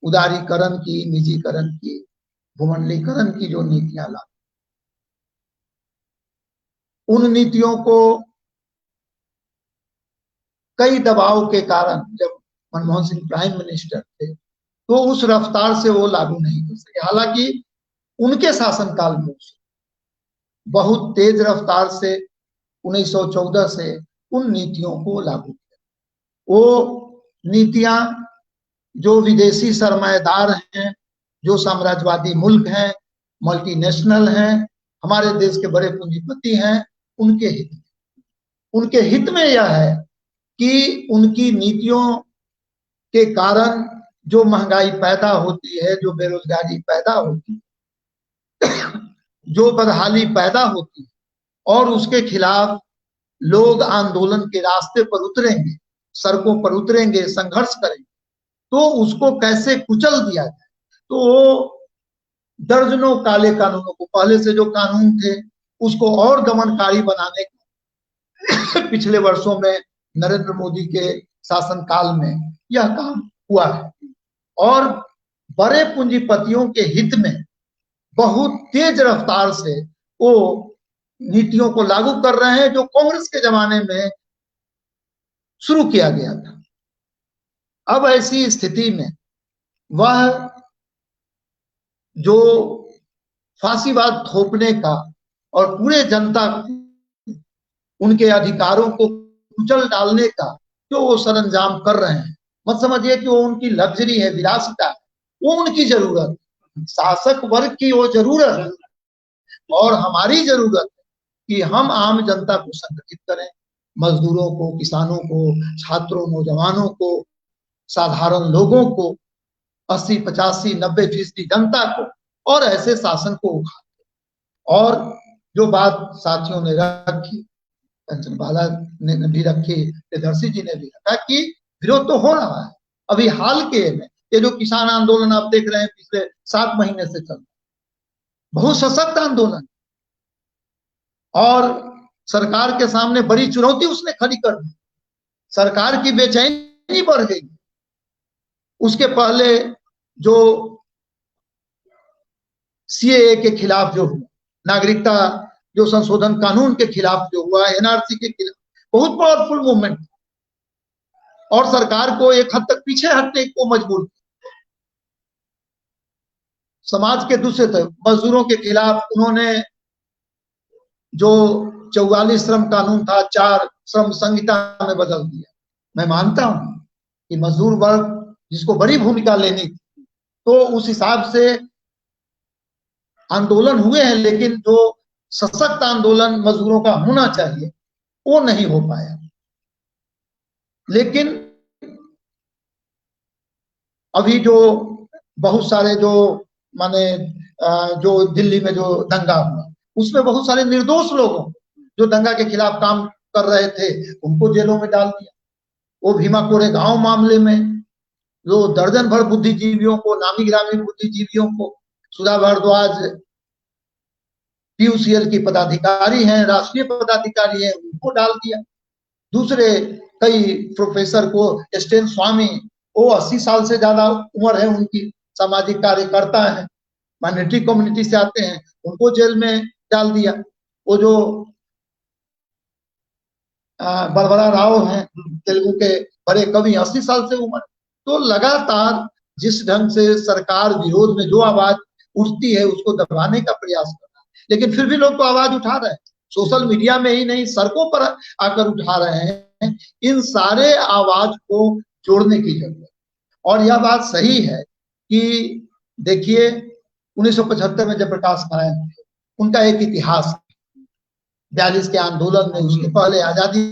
उदारीकरण की, निजीकरण की, भूमंडलीकरण की जो नीतियां ला, उन नीतियों को कई दबाव के कारण जब मनमोहन सिंह प्राइम मिनिस्टर थे तो उस रफ्तार से वो लागू नहीं कर सके। हालांकि उनके शासनकाल में बहुत तेज रफ्तार से 1914 से उन नीतियों को लागू किया। वो नीतियां जो विदेशी सरमाएदार हैं, जो साम्राज्यवादी मुल्क हैं, मल्टीनेशनल हैं, हमारे देश के बड़े पूंजीपति हैं, उनके हित में यह है कि उनकी नीतियों के कारण जो महंगाई पैदा होती है, जो बेरोजगारी पैदा होती है, जो बदहाली पैदा होती है, और उसके खिलाफ लोग आंदोलन के रास्ते पर उतरेंगे, सड़कों पर उतरेंगे, संघर्ष करेंगे, तो उसको कैसे कुचल दिया जाए। तो वो दर्जनों काले कानूनों को, पहले से जो कानून थे उसको और दमनकारी बनाने का पिछले वर्षों में नरेंद्र मोदी के शासनकाल में यह काम हुआ है, और बड़े पूंजीपतियों के हित में बहुत तेज रफ्तार से वो नीतियों को लागू कर रहे हैं जो कांग्रेस के जमाने में शुरू किया गया था। अब ऐसी स्थिति में वह जो फांसीवाद थोपने का और पूरे जनता उनके अधिकारों को कुचल डालने का जो वो सरंजाम कर रहे हैं, मत समझिए कि वो उनकी लग्जरी है, विलासिता है, वो उनकी जरूरत, शासक वर्ग की वो जरूरत है और हमारी जरूरत है कि हम आम जनता को संगठित करें, मजदूरों को, किसानों को, छात्रों, नौजवानों को, साधारण लोगों को, 80, 85, 90% जनता को, और ऐसे शासन को उखाड़े। और जो बात साथियों ने रखी, कंचन बाला ने भी रखी, प्रियदर्शी जी ने भी रखा कि विरोध तो हो रहा है। अभी हाल के में ये जो किसान आंदोलन आप देख रहे हैं पिछले 7 महीने से चल रहा है, बहुत सशक्त आंदोलन, और सरकार के सामने बड़ी चुनौती उसने खड़ी कर दी। सरकार की बेचैनी बढ़ गई। उसके पहले जो सीएए के खिलाफ जो हुआ, नागरिकता जो संशोधन कानून के खिलाफ जो हुआ, एनआरसी के खिलाफ, बहुत पावरफुल मूवमेंट और सरकार को एक हद तक पीछे हटने को मजबूर किया। समाज के दूसरे तरफ मजदूरों के खिलाफ उन्होंने जो 44 श्रम कानून था 4 श्रम संहिता में बदल दिया। मैं मानता हूं कि मजदूर वर्ग जिसको बड़ी भूमिका लेनी थी, तो उस हिसाब से आंदोलन हुए हैं, लेकिन जो सशक्त आंदोलन मजदूरों का होना चाहिए वो नहीं हो पाया। लेकिन अभी जो बहुत सारे जो माने जो दिल्ली में जो दंगा हुआ, उसमें बहुत सारे निर्दोष लोगों जो दंगा के खिलाफ काम कर रहे थे उनको जेलों में डाल दिया। वो भीमा कोरेगांव मामले में जो दर्जन भर बुद्धिजीवियों को, नामी गिरामी बुद्धिजीवियों को, सुधा भारद्वाज पीयूसीएल की पदाधिकारी हैं, राष्ट्रीय पदाधिकारी हैं, उनको डाल दिया। दूसरे कई प्रोफेसर को, स्टेन स्वामी, वो 80 साल से ज्यादा उम्र है उनकी, सामाजिक कार्यकर्ता है, माइनॉरिटी कम्युनिटी से आते हैं, उनको जेल में डाल दिया। वो जो बरबरा राव हैं, तेलुगु के बड़े कवि, 80 साल से उम्र। तो लगातार जिस ढंग से सरकार विरोध में जो आवाज उठती है उसको दबाने का प्रयास कर रहा है, लेकिन फिर भी लोग तो आवाज उठा रहे हैं, सोशल मीडिया में ही नहीं सड़कों पर आकर उठा रहे हैं। इन सारे आवाज को जोड़ने की जरूरत है। और यह बात सही है कि देखिए 1975 में जयप्रकाश नारायण थे, उनका एक इतिहास, 42 के आंदोलन में, उसके पहले आजादी,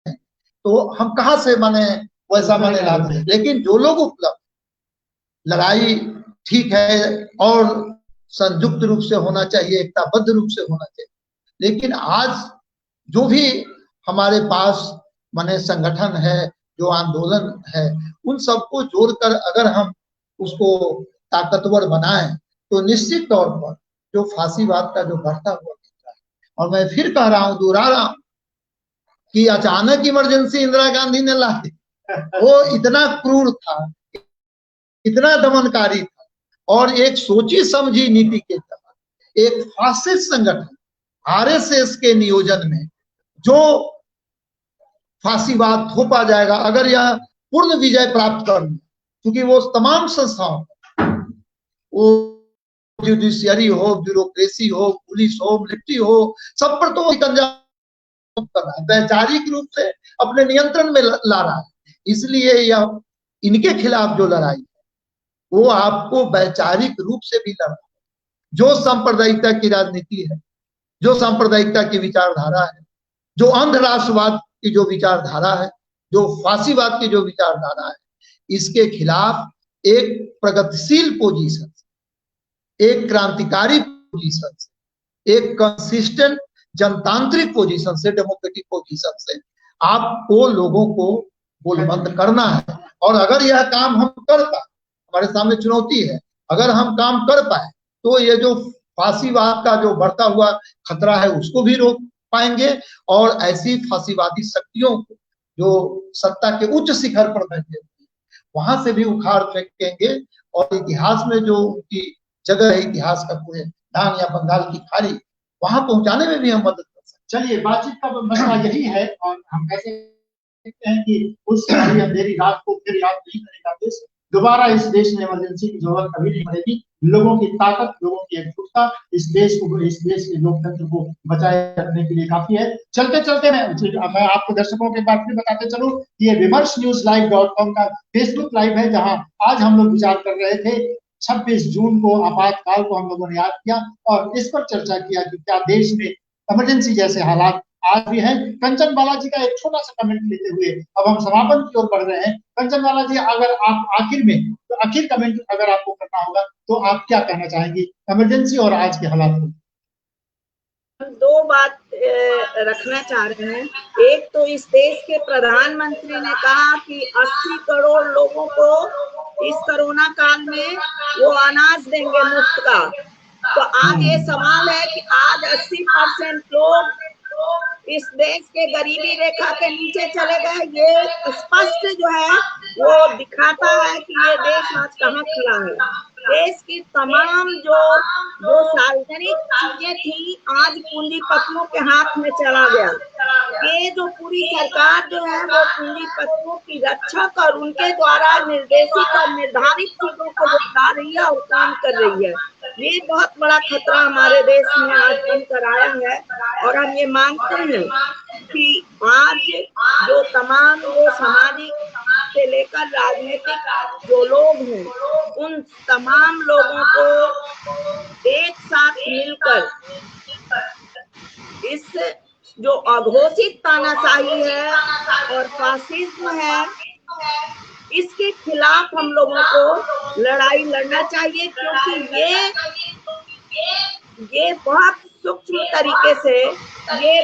तो हम कहां से माने वैसा माने लाते हैं। लेकिन जो लोग उपलब्ध, लड़ाई ठीक है और संयुक्त रूप से होना चाहिए, एकताबद्ध रूप से होना चाहिए, लेकिन आज जो भी हमारे पास माने संगठन है, जो आंदोलन है, उन सबको जोड़कर अगर हम उसको ताकतवर बनाएं तो निश्चित तौर पर जो फांसीवाद का जो बढ़ता हुआ खतरा है, और मैं फिर कह रहा हूं, दोहरा रहा हूं कि अचानक इमरजेंसी इंदिरा गांधी ने लाई, वो इतना क्रूर था, इतना दमनकारी था, और एक सोची समझी नीति के तहत एक फासिस्ट संगठन आरएसएस के नियोजन में जो फांसीवाद थोपा जाएगा, अगर यह पूर्ण विजय प्राप्त कर, क्योंकि वो तमाम संस्थाओं, वो जुडिशियरी हो, ब्यूरोक्रेसी हो, पुलिस हो, मिलिट्री हो, सब पर तो शिकंजा कर रहा है, वैचारिक रूप से अपने नियंत्रण में ला रहा है। इसलिए यह इनके खिलाफ जो लड़ाई है वो आपको वैचारिक रूप से भी लड़ना है। जो सांप्रदायिकता की राजनीति है, जो सांप्रदायिकता की विचारधारा है, जो अंध राष्ट्रवाद की जो विचारधारा है, जो फांसीवाद की जो विचारधारा है, इसके खिलाफ एक प्रगतिशील पोजीशन, एक क्रांतिकारी पोजीशन से, एक कंसिस्टेंट जनतांत्रिक पोजीशन से, डेमोक्रेटिक पोजीशन से आपको लोगों को गोलबंद करना है। और अगर यह काम हम कर पाए, हमारे सामने चुनौती है, अगर हम काम कर पाए तो ये जो फांसीवाद का जो बढ़ता हुआ खतरा है उसको भी रोक पाएंगे, और ऐसी फांसीवादी शक्तियों को जो सत्ता के उच्च शिखर पर बैठे वहां से भी उखाड़ फेंकेंगे, और इतिहास में जो उनकी जगह है, इतिहास का पूरे डांग या बंगाल की खाड़ी, वहां पहुंचाने में भी हम मदद कर सकते। चलिए, बातचीत का मसला यही है, और हम कैसे देखते हैं कि उस सारी अंधेरी रात को फिर याद नहीं करेगा देश। दोबारा इस देश में इमरजेंसी की जरूरत कभी नहीं पड़ेगी। लोगों की ताकत, लोगों की एकजुटता इस देश के लोकतंत्र को बचाए रखने के लिए काफी है। चलते चलते मैं आपको दर्शकों के बात भी बताते चलूं, ये विमर्श न्यूज live.com का फेसबुक लाइव है, जहां आज हम लोग विचार कर रहे थे 26 जून को आपातकाल को हम लोगों ने याद किया और इस पर चर्चा किया कि क्या देश में इमरजेंसी जैसे हालात आज भी हैं। कंचन बालाजी का एक छोटा सा कमेंट लेते हुए अब हम समापन की ओर बढ़ रहे हैं। कंचन बालाजी, अगर आप आखिर कमेंट अगर आपको करना होगा तो आप क्या कहना चाहेंगी इमरजेंसी और आज के हालात में? हम दो बात रखना चाह रहे हैं। एक तो इस देश के प्रधानमंत्री ने कहा कि 80 करोड़ लोगों को इस कोरोना काल में वो अनाज देंगे मुफ्त का। तो आज ये सवाल है कि आज 80% लोग इस देश के गरीबी रेखा के नीचे चले गए। ये स्पष्ट जो है वो दिखाता है कि ये देश आज कहाँ खड़ा है। देश की तमाम जो सार्वजनिक चीजें थी आज पूंजीपतियों के हाथ में चला गया। ये जो पूरी सरकार जो है वो पूंजीपतियों की रक्षक और उनके द्वारा निर्देशित और निर्धारित चीजों को बता रही है और काम कर रही है। ये बहुत बड़ा खतरा हमारे देश में आज बनकर आया है और हम ये मानते हैं कि आज जो तमाम वो सामाजिक से लेकर राजनीतिक जो लोग हैं उन तमाम लोगों को एक साथ मिलकर इस जो अघोषित तानाशाही है और फासिज्म है इसके खिलाफ हम लोगों को लड़ाई लड़ना चाहिए, क्योंकि ये बहुत सूक्ष्म तरीके से ये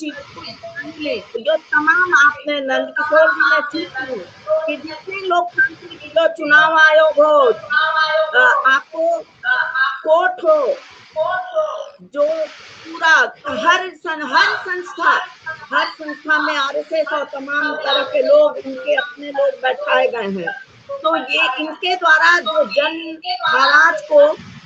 चीज जो तमाम आपने नंदकिशोर जी ने चीज कि जितने लोकतांत्रिक जो चुनाव आयोग हो, आपको कोर्ट हो, जो पूरा हर संस्था में आरएसएस और तमाम तरह के लोग उनके अपने लोग बैठाए गए हैं। तो ये इनके द्वारा जो जन आवाज को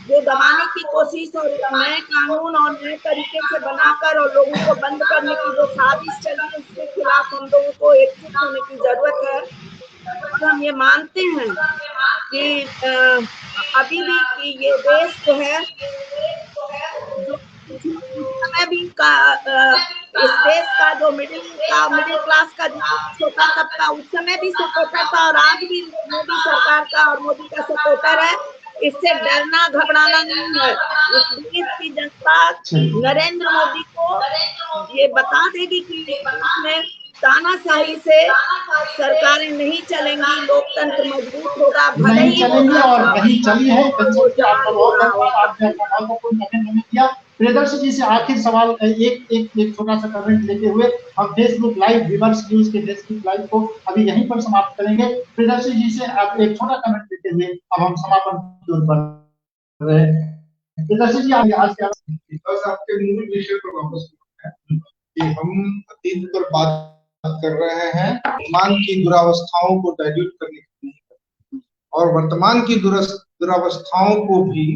जो दबाने की कोशिश और नए कानून और नए तरीके से बनाकर और लोगों को बंद करने की जो साजिश चली है उसके खिलाफ हम लोगों को एकजुट होने की जरूरत है। तो हम ये मानते हैं कि अभी भी कि ये देश जो है जो समय भी इस देश का जो मिडिल क्लास का जो छोटा तबका उस समय भी सपोर्टर था और आज भी मोदी सरकार का और मोदी का सपोर्टर है। इससे डरना घबराना नहीं है। इस देश की जनता नरेंद्र मोदी को ये बता देगी कि इसमें तानाशाही से सरकारें नहीं चलेंगी, लोकतंत्र मजबूत होगा, नहीं चलेंगी और नहीं चली है। आपने किया प्रियदर्शी जी से आखिर सवाल एक छोटा सा कमेंट लेते हुए हम फेसबुक लाइव विमर्श न्यूज के फेसबुक लाइव को अभी यहीं पर समाप्त करेंगे। प्रियदर्शी जी से आप एक छोटा कमेंट लेते हुए अब हम समापन की ओर बढ़ रहे हैं। प्रियदर्शी जी आज बस आपके मूल विषय पर वापस कि हम अतीत पर बात कर रहे हैं, वर्तमान की दुरावस्थाओं को डाइल्यूट करने के लिए और वर्तमान की दुरावस्थाओं को भी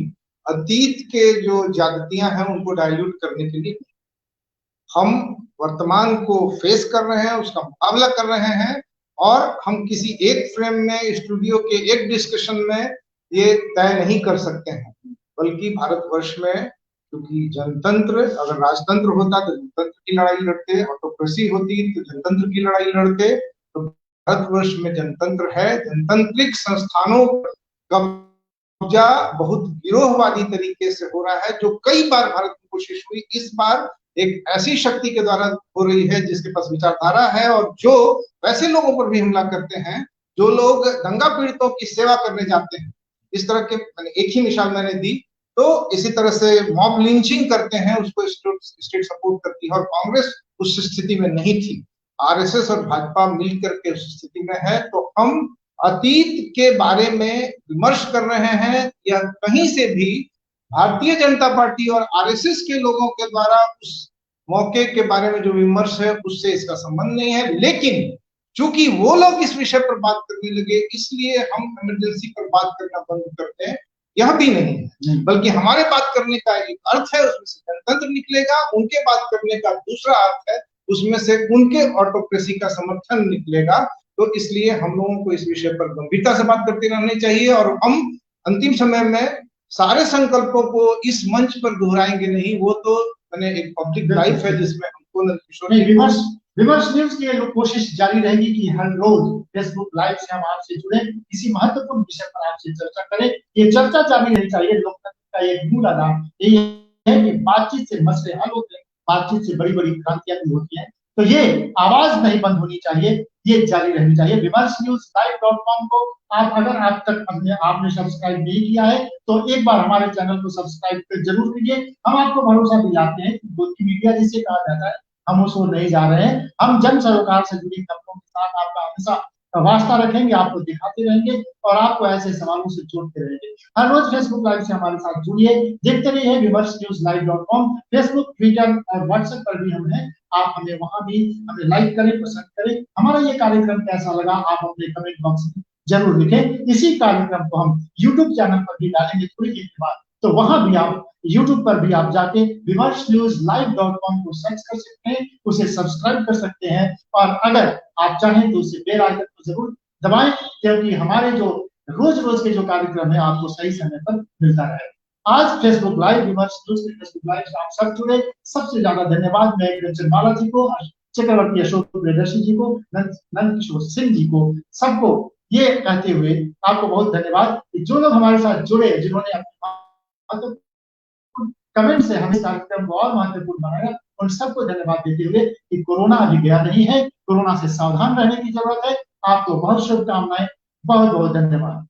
अतीत के जो जागतियां हैं उनको डाइल्यूट करने के लिए हम वर्तमान को फेस कर रहे हैं, उसका मुकाबला कर रहे हैं और हम किसी एक फ्रेम में स्टूडियो के एक डिस्कशन में ये तय नहीं कर सकते हैं। बल्कि भारतवर्ष में क्योंकि जनतंत्र, अगर राजतंत्र होता तो जनतंत्र की लड़ाई लड़ते, ऑटोक्रेसी होती तो जनतंत्र की लड़ाई लड़ते। तो भारतवर्ष में जनतंत्र है, जनतांत्रिक संस्थानों का कब्जा बहुत गिरोहवादी तरीके से हो रहा है, जो कई बार भारत में कोशिश हुई। इस बार एक ऐसी शक्ति के द्वारा हो रही है जिसके पास विचारधारा है और जो वैसे लोगों पर भी हमला करते हैं जो लोग दंगा पीड़ितों की सेवा करने जाते हैं। इस तरह के एक ही मिसाल मैंने दी। तो इसी तरह से मॉब लिंचिंग करते हैं, उसको स्टेट सपोर्ट करती है और कांग्रेस उस स्थिति में नहीं थी। आरएसएस और भाजपा मिलकर के उस स्थिति में है। तो हम अतीत के बारे में विमर्श कर रहे हैं या कहीं से भी भारतीय जनता पार्टी और आरएसएस के लोगों के द्वारा उस मौके के बारे में जो विमर्श है उससे इसका संबंध नहीं है। लेकिन चूंकि वो लोग इस विषय पर बात करने लगे इसलिए हम इमरजेंसी पर बात करना बंद करते हैं, यह भी नहीं है। बल्कि हमारे बात करने का एक अर्थ है, उसमें से जनतंत्र निकलेगा। उनके बात करने का दूसरा अर्थ है, उसमें से उनके ऑटोक्रेसी का समर्थन निकलेगा। तो इसलिए हम लोगों को इस विषय पर गंभीरता से बात करते रहनी चाहिए और हम अंतिम समय में सारे संकल्पों को इस मंच पर दोहराएंगे नहीं। वो तो मैंने एक पब्लिक लाइफ है जिसमें हम कुंदन किशोर नहीं, विमर्श न्यूज की ये कोशिश जारी रहेगी कि हर रोज फेसबुक लाइव से हम आपसे जुड़े, किसी महत्वपूर्ण विषय पर आपसे चर्चा करें। ये चर्चा जारी रहनी चाहिए। लोकतंत्र का एक मूल आधार यही है कि बातचीत से मसले हल होते हैं, बातचीत से बड़ी बड़ी क्रांतियां भी होती हैं। तो ये आवाज नहीं बंद होनी चाहिए, ये जारी रहनी चाहिए। विमर्श न्यूज live.com को आप अगर आप तक आपने सब्सक्राइब नहीं किया है तो एक बार हमारे चैनल को सब्सक्राइब जरूर कीजिए। हम आपको भरोसा दिलाते हैं कि गोदी मीडिया जिसे कहा जाता है, हम उसको नहीं जा रहे हैं। हम जन सरोकार से जुड़ी खबरों के साथ आपका हमेशा वास्ता रखेंगे, आपको दिखाते रहेंगे और आपको ऐसे सवालों से जोड़ते रहेंगे। हर रोज फेसबुक लाइव से हमारे साथ जुड़िए, देखते रहिए विमर्श न्यूज live.com। फेसबुक, ट्विटर और व्हाट्सएप पर भी हम हैं, आप हमें वहां भी हमें लाइक करें, पसंद करें। हमारा ये कार्यक्रम कैसा लगा आप अपने कमेंट बॉक्स में जरूर लिखें। इसी कार्यक्रम को हम यूट्यूब चैनल पर भी डालेंगे थोड़ी देर के बाद, तो वहां भी आप यूट्यूब पर भी आप जाके विमर्श न्यूज live.com को सर्च कर सकते हैं, उसे सब्सक्राइब कर सकते हैं और अगर आप चाहें तो उसे बेल आइकन को जरूर दबाएं, क्योंकि हमारे जो रोज रोज के जो कार्यक्रम है आपको सही समय पर मिलता रहे। आज फेसबुक लाइव, विमर्श न्यूज के फेसबुक लाइव से आप सब जुड़े, सबसे ज्यादा धन्यवाद मैं कंचन बाला जी को, चक्रवर्ती अशोक प्रियदर्शी जी को, नंद किशोर सिंह जी को, सबको ये कहते हुए आपको बहुत धन्यवाद कि जो लोग हमारे साथ जुड़े, जिन्होंने अपने कमेंट से हमें कार्यक्रम को और महत्वपूर्ण बनाया, उन सबको धन्यवाद देते हुए कि कोरोना अभी गया नहीं है, कोरोना से सावधान रहने की जरूरत है। आपको बहुत शुभकामनाएं, बहुत बहुत धन्यवाद।